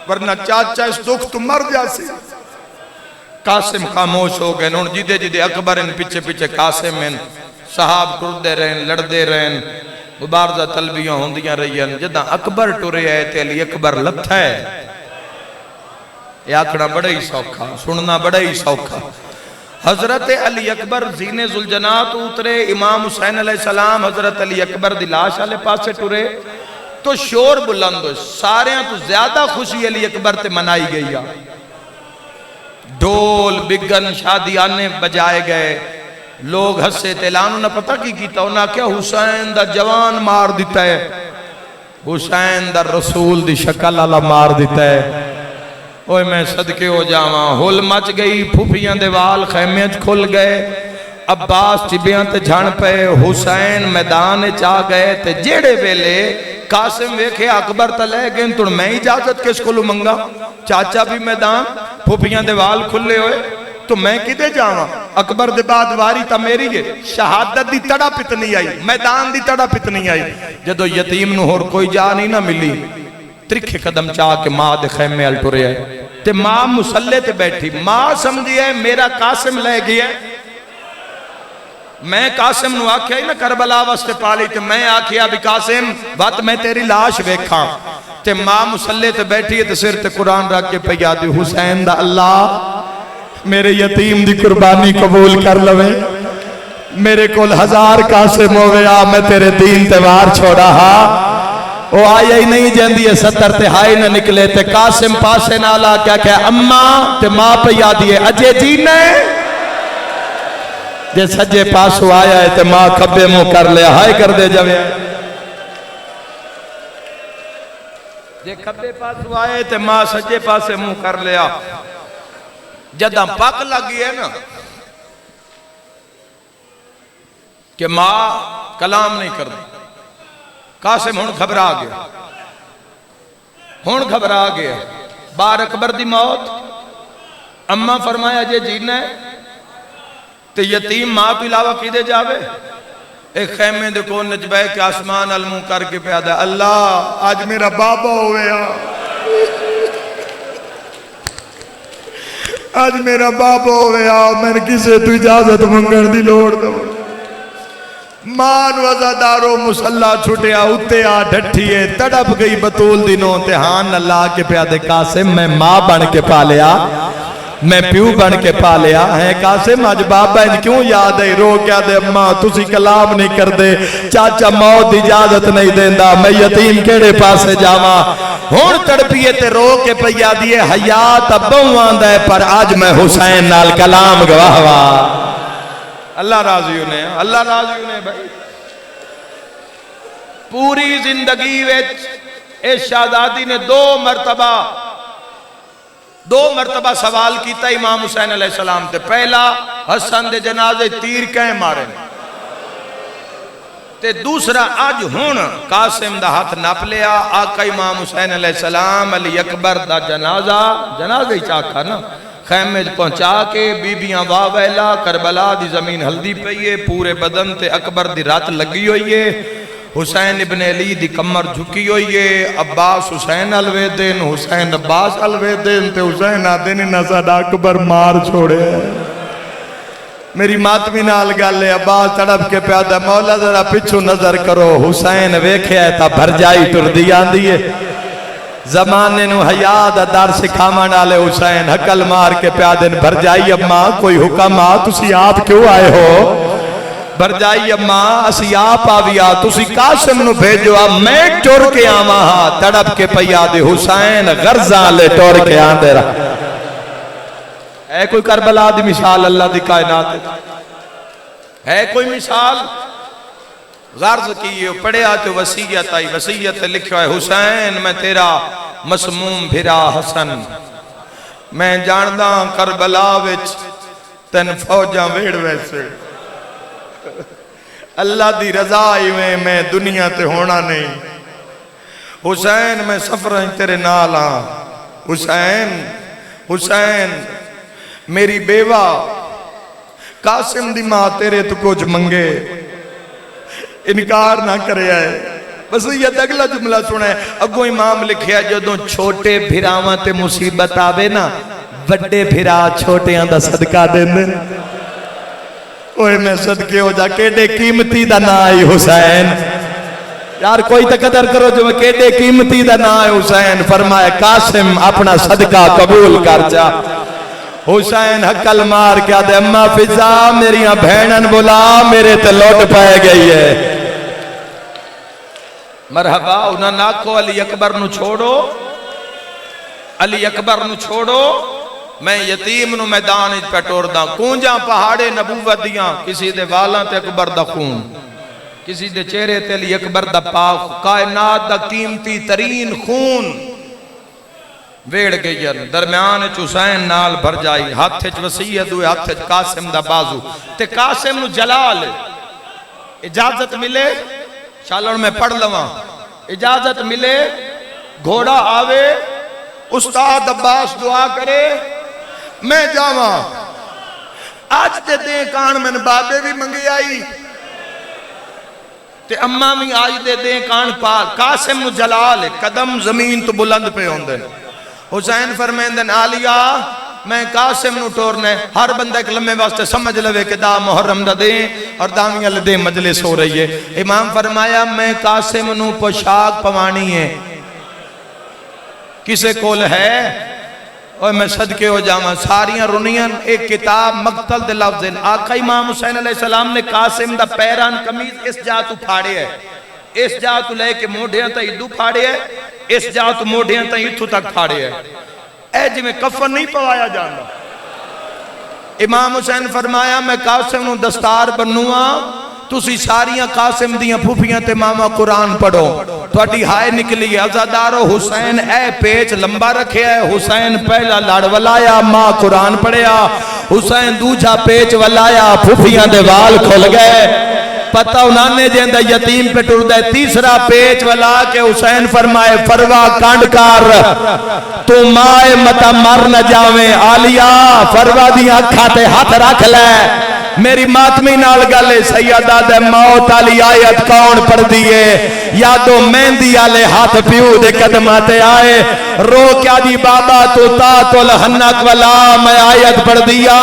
ورنہ چاچا اس دکھ تو مر جاسی قاسم خاموش ہو گئے انہوں جیدے جیدے اکبر ان پیچھے پیچھے قاسم ان صحاب کردے رہن لڑدے رہن مبارزہ طلبیاں ہوندیاں رہی ہیں جدہ اکبر ٹورے آئے تھے علی اکبر لتھا ہے یہ آکھنا بڑا ہی سوکھا سننا بڑا ہی سوکھا حضرت علی اکبر زینے ذوالجنات اترے امام حسین علیہ السلام حضرت علی اکبر دی لاش آلے پاس سے ٹورے تو شور بلند ہوئے سارے ہیں تو زیادہ خوشی علی اکبر تے منائی گئی ڈھول بگن شادی آنے بجائے گئے لوگ ہسے تیلانوں نے پتہ کی کیتا انہا کیا حسین دا جوان مار دیتا ہے حسین دا رسول دی شکل اللہ مار دیتا ہے اوہ میں صدقے ہو جاواں ہل مچ گئی پھوپیاں دے وال خیمیت کھل گئے عباس چبیاں تے جھان پہ حسین میدان چاہ گئے تے جیڑے ویلے قاسم ویکھے اکبر تلے گئے تو میں اجازت کس کو لمنگا چاچا بھی میدان پھوپیاں دے وال کھلے ہوئے تو میں کدے جاواں اکبر دے بعد واری تا میری گے شہادت دی تڑا پتنی آئی میدان دی تڑا پتنی آئی جدو یتیم نو اور کوئی جا نہیں نہ ملی ترکھے قدم چاہ کے ماں دے خیمے الٹو رہے ہیں تے ماں مسلح تے بیٹھی ماں سمجھی ہے میرا قاسم لے گیا میں قاسم نو آکھیا ہی نا کربلا واسطے پالی تے میں آکھیا بھی قاسم وقت میں تیری لاش ویکھاں تے ماں مسلح تے بیٹھی ہے تے سر تے قرآن رکھ کے پیا دی حسین دا اللہ میرے یتیم دی قربانی قبول کر لوے میرے کول 1000 قاسم ہوئے میں تیرے دین تیوار چھوڑا ہاں وہ آیا ہی نہیں جاندی ہے 70 تہائی نہ نکلے تے قاسم پاسے نالا کیا کہ امماں تے ماں پہ یادی ہے اجے جینے جے سجے پاسو آیا ہے تے ماں کھبے منہ کر لیا ہائے کر دے جوے جے کھبے پاسو آئے تے ماں سجے پاسے منہ کر لیا جدہ پاک لگی ہے نا کہ ماں کلام نہیں کر دی قاسم ہون گھبرا گیا ہون گھبرا گیا بار اکبر دی موت اممہ فرمایا جے جینا ہے تو یتیم ماں تو علاوہ کی دے جاوے ایک خیمے دے کون نجبے کہ آسمان علموں کر کے پیادہ اللہ آج میرا بابا ہوئے آج میرا بابا ہوئے میں نے کسے تو اجازت منگن دی لوڑ دو مان وزادارو مسلح چھٹیا اتیا ڈھٹھیے تڑپ گئی بطول دنوں تہان اللہ کے پیادے قاسم میں ماں بن کے پالیا میں پیو بن کے پالیا ہے قاسم آج بابا ان کیوں یاد ہے رو کیا دے امماں تسی کلام نہیں کر دے چاچا موت اجازت نہیں دیندہ میں یتیم کیڑے پاسے جاواں ہون تڑپیے تے رو کے پیا دیئے حیات ابوں آندہ ہے پر آج میں حسین نال کلام گواہوا اللہ راضی انہیں اللہ راضی انہیں بھائی پوری زندگی ویچ اس شہزادی نے 2 مرتبہ دو مرتبہ سوال کیتا امام حسین علیہ السلام تے، پہلا حسن دے جنازے تیر کہیں مارے تے دوسرا اج ہن قاسم دا ہاتھ نپ لیا، آقا امام حسین علیہ السلام علی اکبر دا جنازہ ہی چاکھا نا، خیمے پہنچا کے بیبیاں واہ ویلا، کربلا دی زمین ہلدی پئیے، پورے بدن تے اکبر دی رات لگی ہوئیے، حسین ابن علی دی کمر جھکی ہوئیے، عباس حسین الوے دین، حسین عباس الوے دین تے حسین آدھے نے نہ اکبر مار چھوڑے میری ماتمی نال گالے عباس تڑپ کے پیادہ مولا ذرا پچھو نظر کرو حسین ویکھے ہے تا بھر جائی ٹر دیا دیئے زمانے نو حیا دا در سکھاما نالے حسین حکل مار کے پیادے بھر جائی اماں کوئی حکم تسی آپ کیوں آئے ہو بھر جائی اماں اسی آپ آویا تسی قاسم نو بھیجو میں ٹر کے آماں تڑپ کے پیادے حسین غرزاں لے ٹر کے آندے رہا ہے کوئی کربلا دی مثال اللہ دی کائنات ہے کوئی مثال غرض کیے پڑھے آتے وسیعت آئی وسیعت لکھو ہے حسین میں تیرا مسموم بھرا حسن میں جاندہ کربلا وچ تن فوجاں ویڑ ویسے اللہ دی رضائی میں دنیا تے ہونا نہیں حسین میں سفریں تیرے نالا حسین میری بیوہ قاسم دی ماں تیرے تو کچھ منگے انکار نہ کرے آئے بس یہ اگلا جملہ سنے اگو امام لکھیا جدوں چھوٹے بھراواں تے مصیبت آوے نا بڑے بھرا چھوٹیاں دا صدقہ دیں دیں اوہ میں صدقے ہو جا کیڑے قیمتی دا نا آئی حسین یار کوئی تقدر کرو جو میں کیڑے قیمتی دا نا آئی حسین فرمائے قاسم اپنا صدقہ قبول کر جا حسین حکل مار کیا دے اممہ فضا میریاں بھینن بلا میرے تے لوٹ پائے گئی ہے مرحبا انہاں ناکو علی اکبر نو چھوڑو علی اکبر نو چھوڑو میں یتیم نو میدان اج پیٹور دا کونجاں پہاڑے نبوت دیاں کسی دے والاں تے اکبر دا خون کسی دے چہرے تے علی اکبر دا پاک کائنات دا قیمتی ترین خون ویڑ گئی درمیان حسین نال بھر جائی ہاتھ وسیعت ہوئے ہاتھ قاسم دا بازو تے قاسم نو جلال اجازت ملے چالوں میں پڑھ لواں اجازت ملے گھوڑا آوے استاد عباس دعا کرے میں جاواں آج تے دیں کان میں بابے بھی منگی آئی تے اممہ بھی آج دے دیں کان پاک قاسم نو جلال قدم زمین تو بلند پہ ہوندے حسین فرمیندن آلیا میں قاسم نو ٹورنے ہر بندہ ایک لمحے واسطے سمجھ لوے کہ دا محرم دا دیں اور دامیاں لدے مجلس ہو رہی ہے امام فرمایا میں قاسم نو پوشاک پوانی ہے کسے کول ہے اور میں صدقے ہو جاواں ساریاں رنیاں ایک کتاب مقتل دے لفظ آقا امام حسین علیہ السلام نے قاسم دا پیران کمیز اس جا تو پھاڑے ہے اس جا تو لے کے موڑیاں تا ادو پھاڑے ہے اس جا تو موڑیاں تا اتھو تک پھاڑے ہے اے جی میں کفن نہیں پوایا جانا امام حسین فرمایا میں قاسم نو دستار بنوا تسی ساریاں قاسم دیاں پھوپیاں تے ماما قرآن پڑھو تھوڑی ہائے نکلی عزادارو حسین اے پیچ لمبا رکھے ہے حسین پہلا لڑ ولایا ماں قرآن پڑھیا حسین دوجہ پیچ ولایا پھوپیاں دے وال کھل گئے پتہ انہوں نے جیندہ یتیم پہ ٹر دے تیسرا پیچ ولا کے حسین فرمائے فروا کانڈ کار تو مائے متا مر نہ جاویں آلیا فروا دیا کھاتے ہاتھ رکھ لے میری ماتمی نال گلے سیدہ دے موت علی آیت کون پڑھ دیئے یادو مہندی آلے ہاتھ پیو دے قدماتے آئے رو کیا دی بابا تو تات الحنک ولا میں آیت پڑھ دیا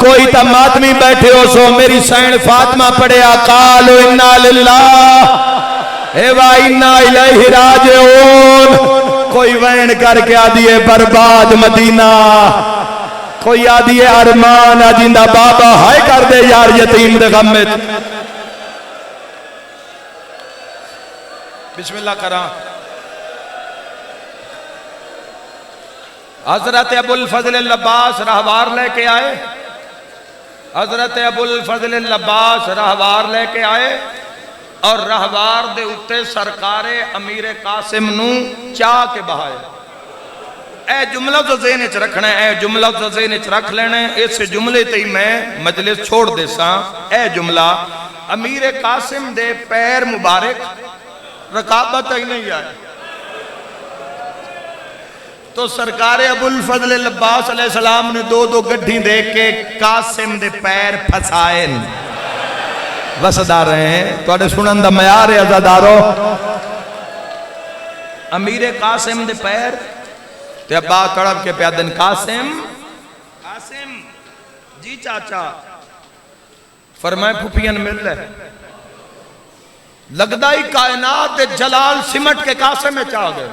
کوئی تا ماتمی بیٹھے ہو سو میری سین فاطمہ پڑھیا قالو انا للہ ایوہ انا الیہ راجعون کوئی وین کر کے آدھیے برباد مدینہ کوئی آدھیے ارمان آجیندہ بابا ہائے کر دے یار یتیم دے غمت بسم اللہ کرام حضرت ابو الفضل اللباس رہوار لے کے آئے حضرت ابو الفضل اللباس رہوار لے کے آئے اور رہوار دے اتے سرکار امیر قاسم نو چاہ کے بہائے اے جملہ تو ذہن وچ رکھنا ہے، اے جملہ تو ذہن وچ رکھ لینا ہے، اس جملے تے ہی میں مجلس چھوڑ دے ساں۔ اے جملہ امیر قاسم دے پیر مبارک رکابت ہی نہیں آئے تو سرکار ابو الفضل العباس علیہ السلام نے دو دو گڈھی دے کے قاسم دے پیر پھسائے وسدا رہے ہیں تو سنن دا معیار ہے عزادارو۔ امیر قاسم دے پیر تے ابا تڑپ کے پیادن قاسم جی چاچا فرمائے پھوپیاں مل ہے لگدائی کائنات دے جلال سمٹ کے قاسم میں چاہ گئے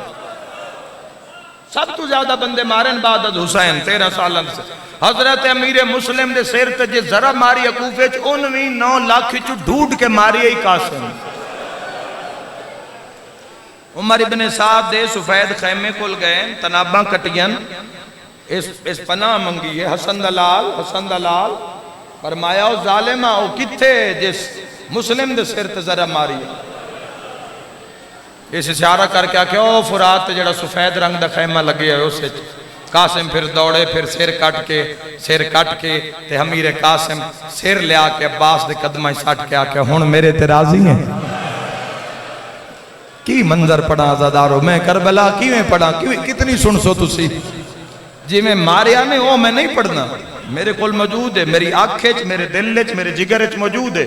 سب تو زیادہ بندے مارن بعد از حسین 13 سالن سے حضرت امیر مسلم دے سیر تے جے ذرا ماری عقوفے چ 9 لاکھ چو ڈھوڈ کے ماری ہی قاسم۔ عمر ابن سعد دے سفید خیمے کل گئے تناباں کٹین اس پناہ منگی ہے حسن دلال فرمایا او ظالمہ او کتھے جس مسلم دے سیر تے ذرا ماری اس اشارہ کر کے آکے او فرات جڑا سفید رنگ دا خیمہ لگے ہے اسے قاسم پھر دوڑے پھر سیر کٹ کے تے امیر قاسم سیر لے آکے عباس دے قدمہ ساٹھ کے آکے ہون میرے تے راضی ہیں کی منظر پڑھا عزادارو میں کربلا کی میں پڑھا کتنی سن سو تسی جی میں ماریا نے او میں نہیں پڑھنا میرے کول موجود ہے میری آنکھیں میرے دل وچ میرے جگر وچ موجود ہے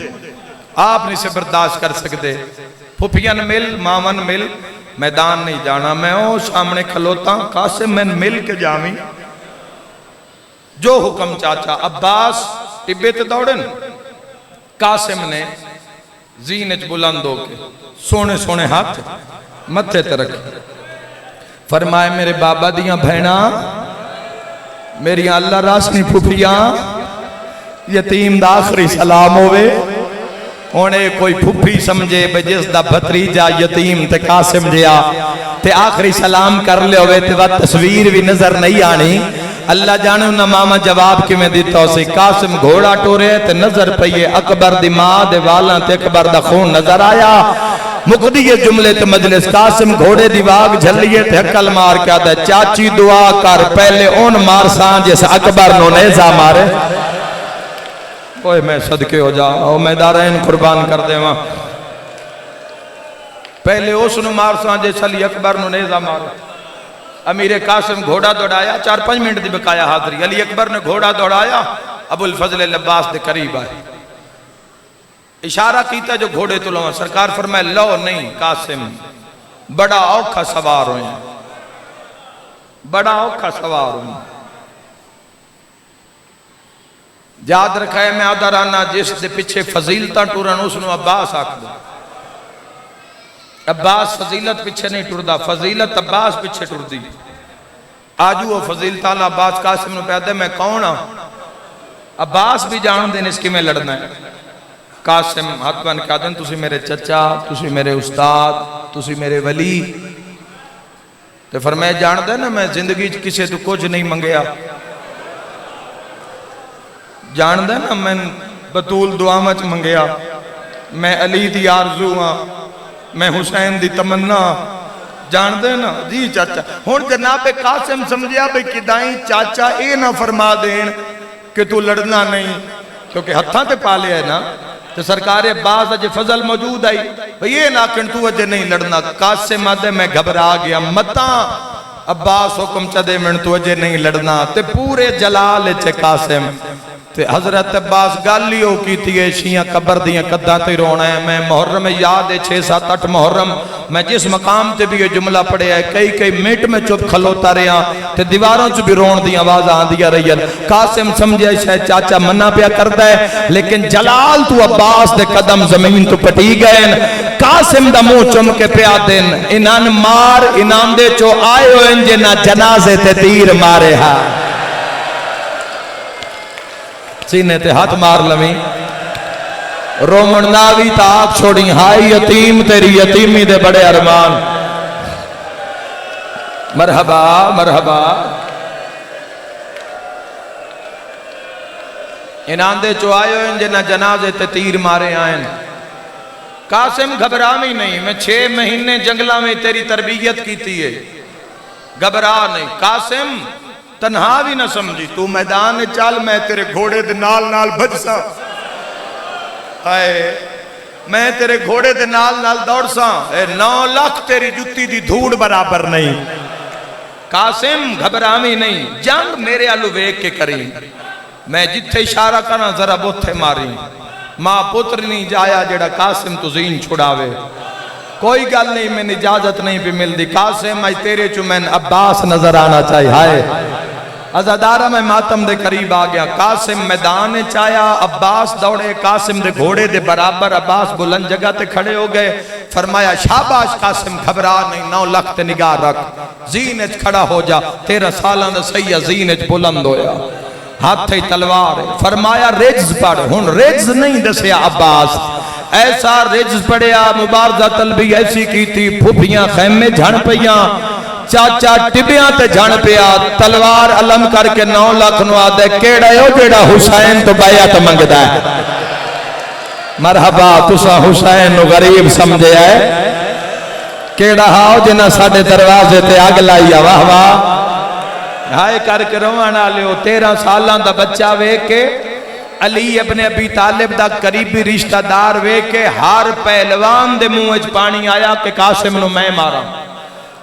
آپ نہیں سے برداشت کر سکتے پھوپیاں مل ماون مل میدان نہیں جانا میں او سامنے کھلوتا قاسم میں مل کے جامی جو حکم چاچا عباس ٹبے تے دوڑن قاسم نے زینچ بلند ہو کے سونے سونے ہاتھ متھے تے رکھے فرمائے میرے بابا دیاں بھینا میری اللہ راسنی پھوپیاں یتیم دا آخری سلام ہوئے انہیں کوئی پھوپی سمجھے بجس دا بھتریجا یتیم تے قاسم جیا تے آخری سلام کر لے ہوئے تے وہ تصویر بھی نظر نہیں آنی اللہ جانے انہا ماما جواب کی میں دیتا ہو سی قاسم گھوڑا ٹورے تے نظر پئیے اکبر دی ماں دے والا تے اکبر دا خون نظر آیا مقدی یہ جملے تے مجلس قاسم گھوڑے دی واگ جھلیے تے حکل مار کیا دے چاچی دعا کر پہلے اون مار سان جیسے اکبر نو نیزہ مارے اوہ میں صدقے ہو جا او میں دارین قربان کر دے وہاں پہلے اس نو مار سان جیسے علی اکبر نو نیزہ مارے امیر قاسم گھوڑا دوڑایا 4-5 منٹ دی بقایا حاضری علی اکبر نے گھوڑا دوڑایا ابو الفضل العباس دے قریب آئے اشارہ کیتا جو گھوڑے تو لوں سرکار فرمائے لو نہیں قاسم بڑا اوکھا سوار ہوئے بڑا اوکھا سوار ہوئے یاد رکھا ہے میں آدھرانا جس دے پچھے فضیلتہ ٹورن اس نو عباس آکھ دے عباس فضیلت پچھے نہیں ٹور دا فضیلت عباس پچھے ٹور دی آجو وہ فضیلتہ اللہ عباس قاسم نو پیادے میں کون ہوں عباس بھی جان دیں اس کی میں لڑنا ہے قاسم ہاتھ بان کہا دیں تسی میرے چچا تسی میرے استاد تسی میرے ولی تو فرمائے جان دیں نا میں زندگی کسے تو کچھ نہیں منگیا جان دیں نا میں بطول دعا مچ منگیا میں علی دی آرزو ہاں میں حسین دی تمنا جان دیں نا جی چاچا ہون جناب قاسم سمجھیا بھئی کدائیں چاچا اے نہ فرما دیں کہ تو لڑنا نہیں کیونکہ ہتھاں تے پالے ہے نا تو سرکار عباس اجے فضل موجود آئی بھئی یہ ناکن تو اجے نہیں لڑنا قاسم آدھے میں گھبرا گیا متاں عباس حکم چدے من تو اجے نہیں لڑنا تے پورے جلال چے قاسم تے حضرت عباس گالیوں کی تیئے شیعہ قبر دیاں قدہ تے رونا ہے میں محرم یاد ہے 6-7-8 محرم میں جس مقام تے بھی یہ جملہ پڑے ہے کئی منٹ میں چپ کھلوتا رہا تے دیواروں چ بھی رون دی آواز آن دیا رہی ہے قاسم سمجھے شاید چاچا منہ پیا کرتا ہے لیکن جلال تو عباس دے قدم زمین تو پٹی گئے قاسم دا منہ چم کے پیا دن انان مار انان دے چو آئے ہو انجنا جنازے تے تیر مارے ہاں سینے تے ہاتھ مار لویں رومن ناوی تاک چھوڑی ہائی یتیم تیری یتیمی دے بڑے ارمان مرحبا مرحبا انان دے چو آئے ہوئے جنہ جنازے تے تیر مارے آئیں قاسم گھبرامی نہیں میں 6 مہینے جنگلہ میں تیری تربیت کی تھی ہے گھبرا نہیں. قاسم تنہا بھی نہ سمجھی, تو میدان چل, میں تیرے گھوڑے دے نال نال بجسا, میں تیرے گھوڑے دے نال نال دوڑ سا, 9 لاکھ تیری جتی دی دھوڑ برابر نہیں. قاسم گھبرامی نہیں, جنگ میرے آلو ویک کے کریں, میں جتھے اشارہ کرنا ذرا بوتھے ماری, ماں پتر نہیں جایا جڑا قاسم تو زین چھڑاوے, کوئی گل نہیں میں اجازت نہیں بھی مل دی. قاسم آئی تیرے چو میں عباس نظر آنا چاہیے, ہائے ازادارہ میں ماتم دے قریب آ گیا. قاسم میدان چایا, عباس دوڑے قاسم دے گھوڑے دے برابر, عباس بلند جگہ تے کھڑے ہو گئے. فرمایا شاباش قاسم, گھبرا نہیں, 9 لاکھ تے نگاہ رکھ, زینت کھڑا ہو جا, 13 سالان دا سیہ زینت بلند ہویا, ہاتھ ہی تلوار. فرمایا رجز پڑھ, ہن رجز نہیں دسیا عباس, ایسا رجز پڑھیا, مبارزہ طلبی ایسی کی تھی, پھوپیاں خیمے جھڑ پیاں, چاچا ٹبیاں تے جھڑ پیا, تلوار علم کر کے 9 لاکھ نو آدھے کیڑا ہے جیڑا حسین تو بیعت منگدا ہے. مرحبا, تسا حسین نو غریب سمجھے ہے, کیڑا ہاؤ جنہ ساڑھے دروازے تے آگ لائی, واہ واہ, ہائے کر کے روانا لیو. 13 سالان دا بچہ وے کے علی ابن ابی طالب دا قریبی رشتہ دار وے کے ہر پہلوان دے منہ وچ پانی آیا کہ قاسم نو میں مارا,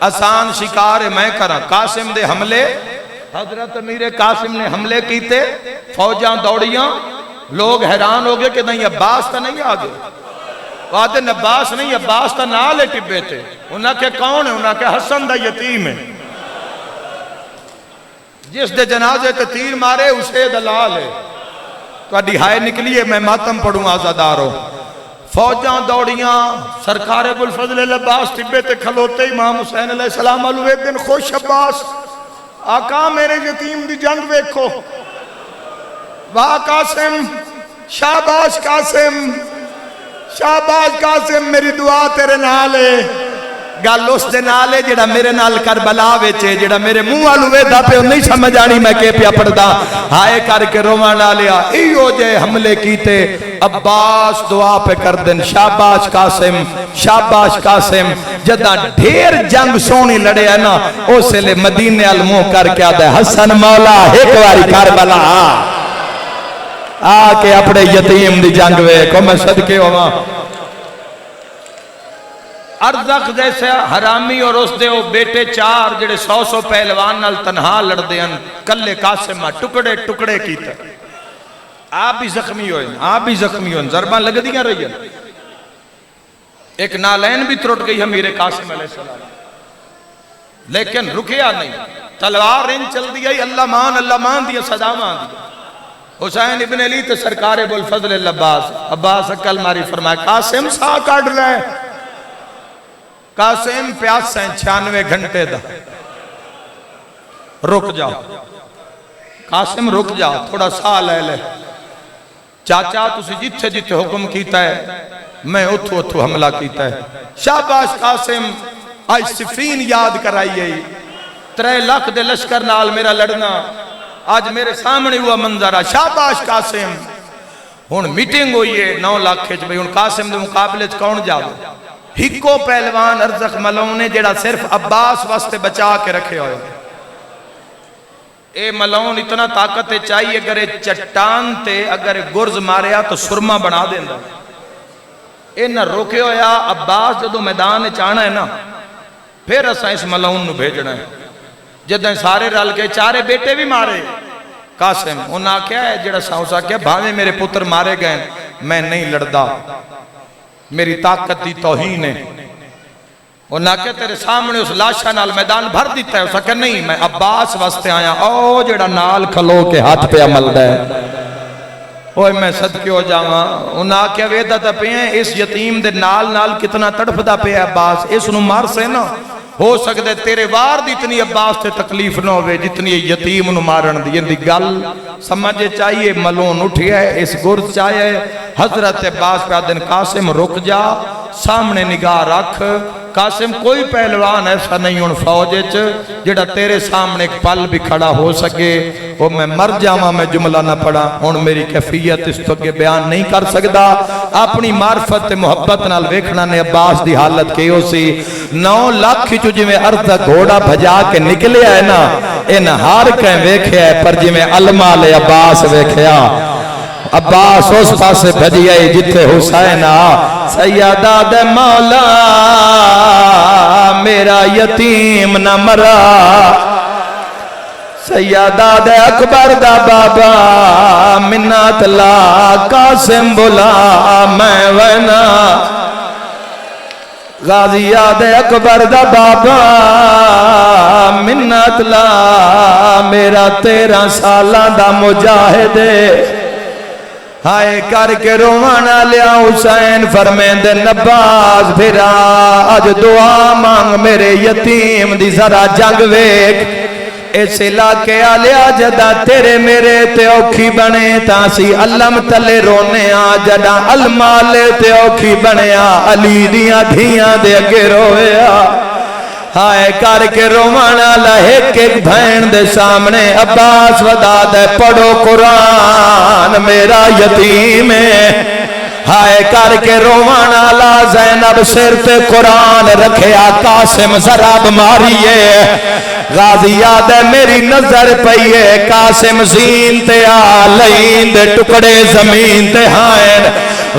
آسان شکار میں کرا. قاسم دے حملے, حضرت امیر قاسم نے حملے کیتے, فوجاں دوڑیاں, لوگ حیران ہو گئے کہ نہیں عباس تا نہیں آگے, وعدن عباس نہیں, عباس تا نالے ٹبے تھے. انہاں کہ کون ہے, انہاں کہ حسن دا یتیم ہے, جس دے جنازے تے تیر مارے اسے دلال ہے. تو اڈی ہائے نکلیے, میں ماتم پڑھوں آزادارو. فوجاں دوڑیاں, سرکار ابوالفضل عباس ٹبے تے کھلوتے, امام حسین علیہ السلام علیہ ایک دن خوش عباس, آقا میرے یتیم دی جنگ ویکھو, واہ قاسم, شاباش قاسم, شاباش قاسم, میری دعا تیرے نالے. گل اس دے نالے جڑا میرے نال کربلا ویچے, جڑا میرے منہ آلو ویدہ پہ نہیں سمجھ آنی میں کہ پیا پڑھدا, ہائے کر کے روانہ لیا. ایو جے حملے کیتے, عباس دعا پہ کر دن, شاباش قاسم, شاباش قاسم. جدہ ڈھیر جنگ سونی لڑے ہے نا, اسے لے مدینے علموں کر کے آدھے, حسن مولا ایک واری کربلا آ کے اپنے یتیم دی جنگ وے کو میں صدقے ہوا. ارزق جیسے حرامی اور اس دے وہ بیٹے 4 جڑے 100 پہلوان نال تنہا لڑ دے ہیں, کلے قاسم ٹکڑے ٹکڑے کیتا, آپ بھی زخمی ہوئے, آپ بھی زخمی ہوئے, ضرباں لگ دیاں رہی ہیں. ایک نالین بھی ترٹ گئی ہے میرے قاسم علیہ السلام, لیکن رکیا نہیں, تلوار ان چل دی گئی, اللہ مان دیا, صدا مان دیا. حسین ابن علی تے سرکار ابوالفضل عباس, عباس اکل ماری فرمایا قاسم سا کاٹ لے, قاسم پیاس ہیں 96 گھنٹے دا, رک جا قاسم, رک جا, تھوڑا سا لے لے, چاچا تسی جتھے جتھے حکم کیتا ہے میں اتھو اتھو حملہ کیتا ہے. شاباش قاسم, آج صفین یاد کرائیے, 3 لاکھ دے لشکر نال میرا لڑنا, آج میرے سامنے ہوا منظرہ. شاباش قاسم. ہون میٹنگ ہوئی ہے 9 لاکھ بھئی, ہون قاسم دے مقابلے کون جاؤ, ہکو پہلوان ارزق ملونے جڑا صرف عباس واسطے بچا کے رکھے ہوئے. اے ملون اتنا طاقت چاہیے, اگر چٹان تے اگر گرز ماریا تو سرما بنا دیندہ. اے نہ روکے ہویا, عباس جدو میدان چانا ہے نا, پھر اسا اس ملون نو بھیجنا ہے. جدیں سارے رل کے 4 بیٹے بھی مارے, قاسم انہاں کیا ہے جڑا ساؤسا کیا, بھاویں میرے پتر مارے گئے میں نہیں لڑدا, میری طاقت دی توہین ہے. انہاں کہ تیرے سامنے اس لاشا نال میدان بھر دیتا ہے, اسا کہ نہیں میں عباس واسطے آیا, او جڑا نال کھلو کے ہاتھ پہ عمل دے, اوہ میں صدقے ہو جاواں. انہاں کہ ویدہ تا پہ ہیں, اس یتیم دے نال نال کتنا تڑپ دا پہ ہے عباس, اس نو مار سے نا, ہو سکتے تیرے وار دی اتنی عباس تے تکلیف نہ ہوئے جتنی یتیم نو مارن دی. یہ دی گل سمجھے چاہیے, ملون اٹھی ہے, اس گرد چاہیے. حضرت عباس پہ آدن قاسم رک جا, سامنے نگاہ رکھ, قاسم کوئی پہلوان ایسا نہیں ہوں فوج جڑا تیرے سامنے ایک پل بھی کھڑا ہو سکے وہ میں مر جاواں میں جملہ نہ پڑھا ہوں میری کیفیت اس تو کے بیان نہیں کر سکتا اپنی معرفت محبت نال ویکھنا نے عباس دی حالت کی ہو سی 9 لاکھ چو جی میں ارد گھوڑا بھجا کے نکلے ہے نا ان ہار کہیں ویکھے ہے پر جی میں المال عباس ویکھیا عباس اس پاسے بھجی آئی جتے حسین سیدہ دے مولا میرا یتیم نہ مرا سیدہ دے اکبر دا بابا منت لا قاسم بلا میں وینا غازیہ دے اکبر دا بابا منت لا میرا 13 سالہ دا مجاہد ہائے کر کے روانا لیا حسین فرمیند نباز پھرا آج دعا مانگ میرے یتیم دی ذرا جنگ ویک اس علاقے آلیا جدا تیرے میرے تے اوکھی بنے تاسی علم تلے رونے آ جدا المالے تے اوکھی بنے آ علی دیاں دھیاں دے اگے روئے آ ہائے کر کے روانا لہے ایک بھین دے سامنے عباس ودا دے پڑھو قرآن میرا یتیم ہے ہائے کر کے روانا لا زینب سر تے قرآن رکھیا قاسم ذراب ماریے غازی یاد ہے میری نظر پئیے قاسم زین تے آلین دے ٹکڑے زمین تے ہائن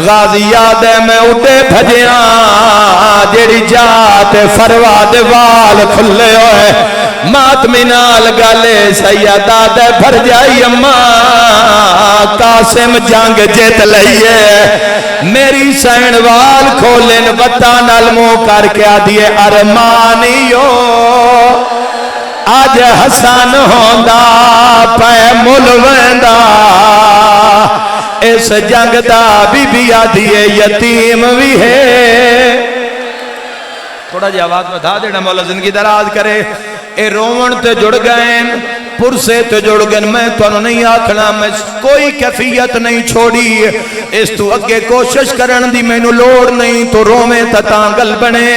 غازی یاد ہے میں اٹھے بھجیاں جیڑی جاتے فرواد وال کھلے ہوئے ماتمی نال گالے سیدہ دے بھر جائی اماں قاسم جنگ جیت لئیے میری سین وال کھولن وطن المو کر کے آدھیے ارمانیو آج حسن ہوندہ پہ ملوندہ اس جنگ دا بی آدھیے یتیم بھی ہے تھوڑا جی آواز میں دھا دینا مولا زندگی دراز کرے اے رومن تے جڑ گئے پرسے تے جڑ گئے میں تو نہیں آکھنا میں کوئی کیفیت نہیں چھوڑی اس تو اگے کوشش کرن دی میں نو لوڑ نہیں تو رومے تتانگل بنے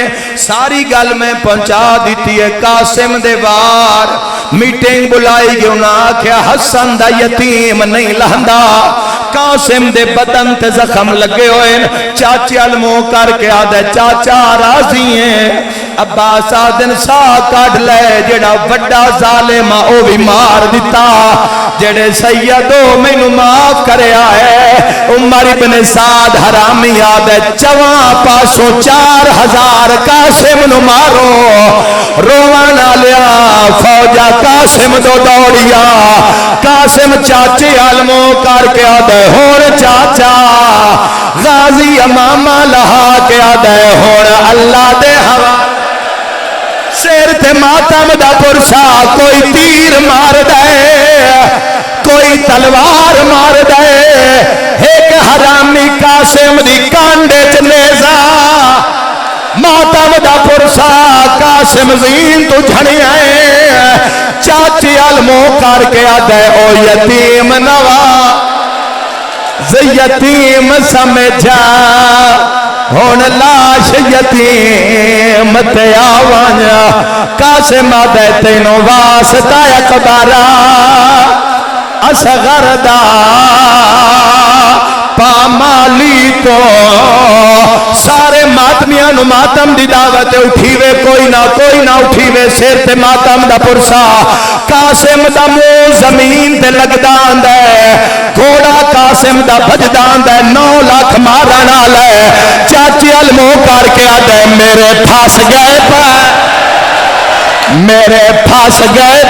ساری گل میں پہنچا دیتی ہے قاسم دے وار میٹنگ بلائی گئے انہاں آکھیا حسن دا یتیم نہیں لہندا قاسم دے بدن تے زخم لگے ہوئے چاچے علموں کر کے آدھے چاچا راضی ہیں عباس آدھن سا کاٹ لے جڑا وڈا ظالمہ او بھی مار دیتا جڑے سیدو میں نو معاف کرے آئے عمر ابن سعد حرامی آدھے چواں پاسوں 4000 قاسم نو مارو روانا لیا فوجہ قاسم دو دوڑیا قاسم چاچے علموں کر کے آدھے ہون چاچا غازی امامہ لہا کے آدھے ہون اللہ دے ہوا سیر تے ماتم دا پرسا کوئی تیر مار دے کوئی تلوار مار دے ایک حرامی قاسم دی کانڈے چنیزا ماتم دا پرسا قاسم زین تو جھڑی آئے چاچی علموں کر کے آدھے او یتیم نوا یتیم سمجھا ہون لاش یتیم تے آوانیا قاسم آدھے تینوں واسطہ اکبارا اصغر دا پامالی تو سارے ماتمیاں نو ماتم دی دعوت اٹھیوے کوئی نہ اٹھیوے سیر تے ماتم دا پرسا قاسم دا مو زمین تے لگدان دے گھوڑا قاسم دا بجدان دے 9 لاکھ مارنا لے چاچی علموں کر کے آدھے میرے پھاس گئے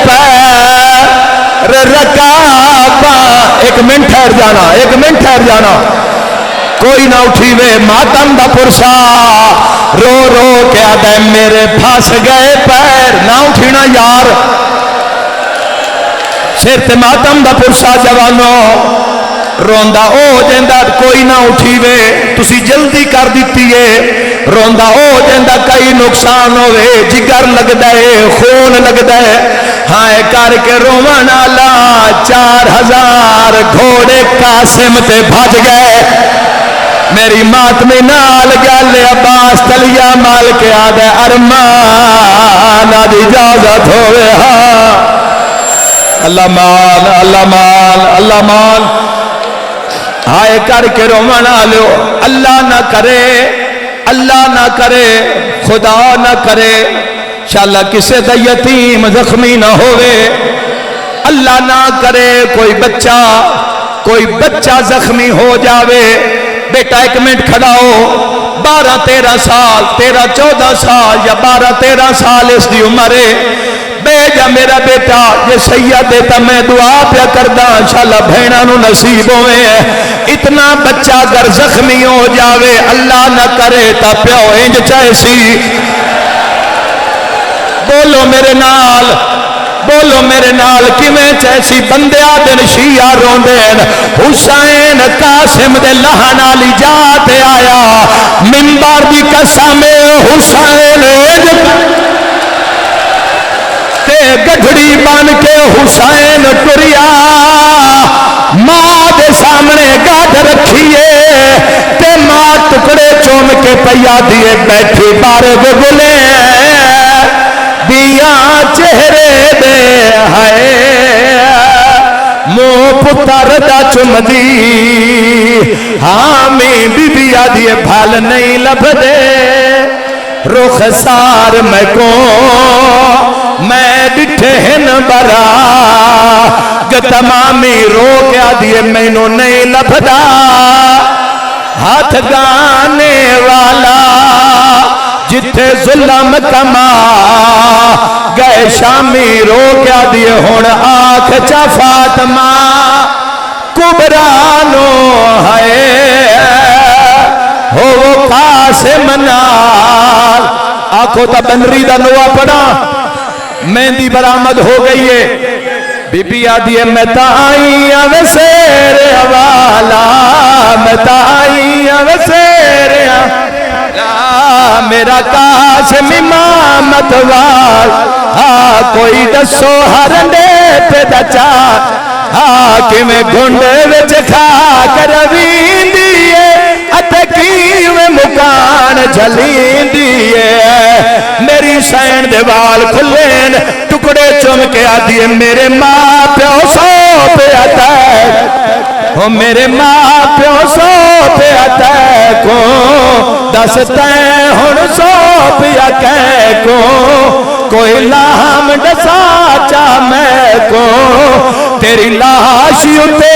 پیر رکابا ایک منٹ ٹھہر جانا کوئی نہ اٹھیوے ماتم دا پرسا رو رو کے آدھے میرے پھاس گئے پیر نہ اٹھینا یار سر تے ماتم دا پرسا جوانو روندہ او جندہ کوئی نہ اٹھیوے تسی جلدی کر دیتی ہے روندہ او جندہ کئی نقصان ہوئے جگر لگ دائے خون لگ دائے ہائے کر کے رومانا لا 4000 گھوڑے قاسم تے بھج گئے میری ماتمی نال گل عباس تلیا مال کے آدھے ارمان آدھی اجازت ہوئے ہاں اللہ مان اللہ مان اللہ مان ہائے کر کے رومنا لو اللہ نہ کرے خدا نہ کرے انشاءاللہ کسے دا یتیم زخمی نہ ہوئے اللہ نہ کرے کوئی بچہ زخمی ہو جاوے بیٹا ایک منٹ کھڑا ہو 12-13 سال 13-14 سال یا 12-13 سال اس دی عمر ہے بے جا میرا بیٹا یہ سید دیتا میں دعا پیا کردہ انشاءاللہ بھینا نو نصیب ہوئے ہیں اتنا بچہ اگر زخمی ہو جاوے اللہ نہ کرے تا پیو انج چاہیسی بولو میرے نال کیویں چیسی بندے آدن شیعہ روندین حسین قاسم دے لہن والی جات آیا منبر دی قسم حسین تے گڈھڑی بن کے حسین ٹریا ماں دے سامنے گاڈ رکھیے تے ماں ٹکڑے چوم کے پیا دیے بیٹھی بارے گلے دیا چہرے دے ہائے مو پتر دا چمدی حامی بی بی آدھی بھال نہیں لب دے رخ سار میں کو میں ڈٹھے ہن برا تمامی رو گیا دیے میں نو نہیں لب دا ہاتھ گانے والا جتھے ظلم کما گئے شامی رو کیا دیے ہون آنکھ چا فاطمہ کبرانو ہے ہو وہ قاسم نال آنکھوں تا بنری دا نوا پڑا مہندی برآمد ہو گئی ہے بی بی آدھی ہے میں تائیاں وسیر والا میں تائیاں وسیر میرا قاسم امامت وال کوئی دسو ہرندے پہ دچا کہ میں گھنڈے وچ کھا کر روین دیئے اتکیویں مکان جھلین دیئے میری سین دیوال کھلین ٹکڑے چم کے آدھی میرے ماں پیو سو پہ آتا ہے میرے ماں پیو سو پہ آتا ہے کو دستے ہن سو پیا کہہ کو کوئی لام ڈسا چا میں کو تیری لاش اتے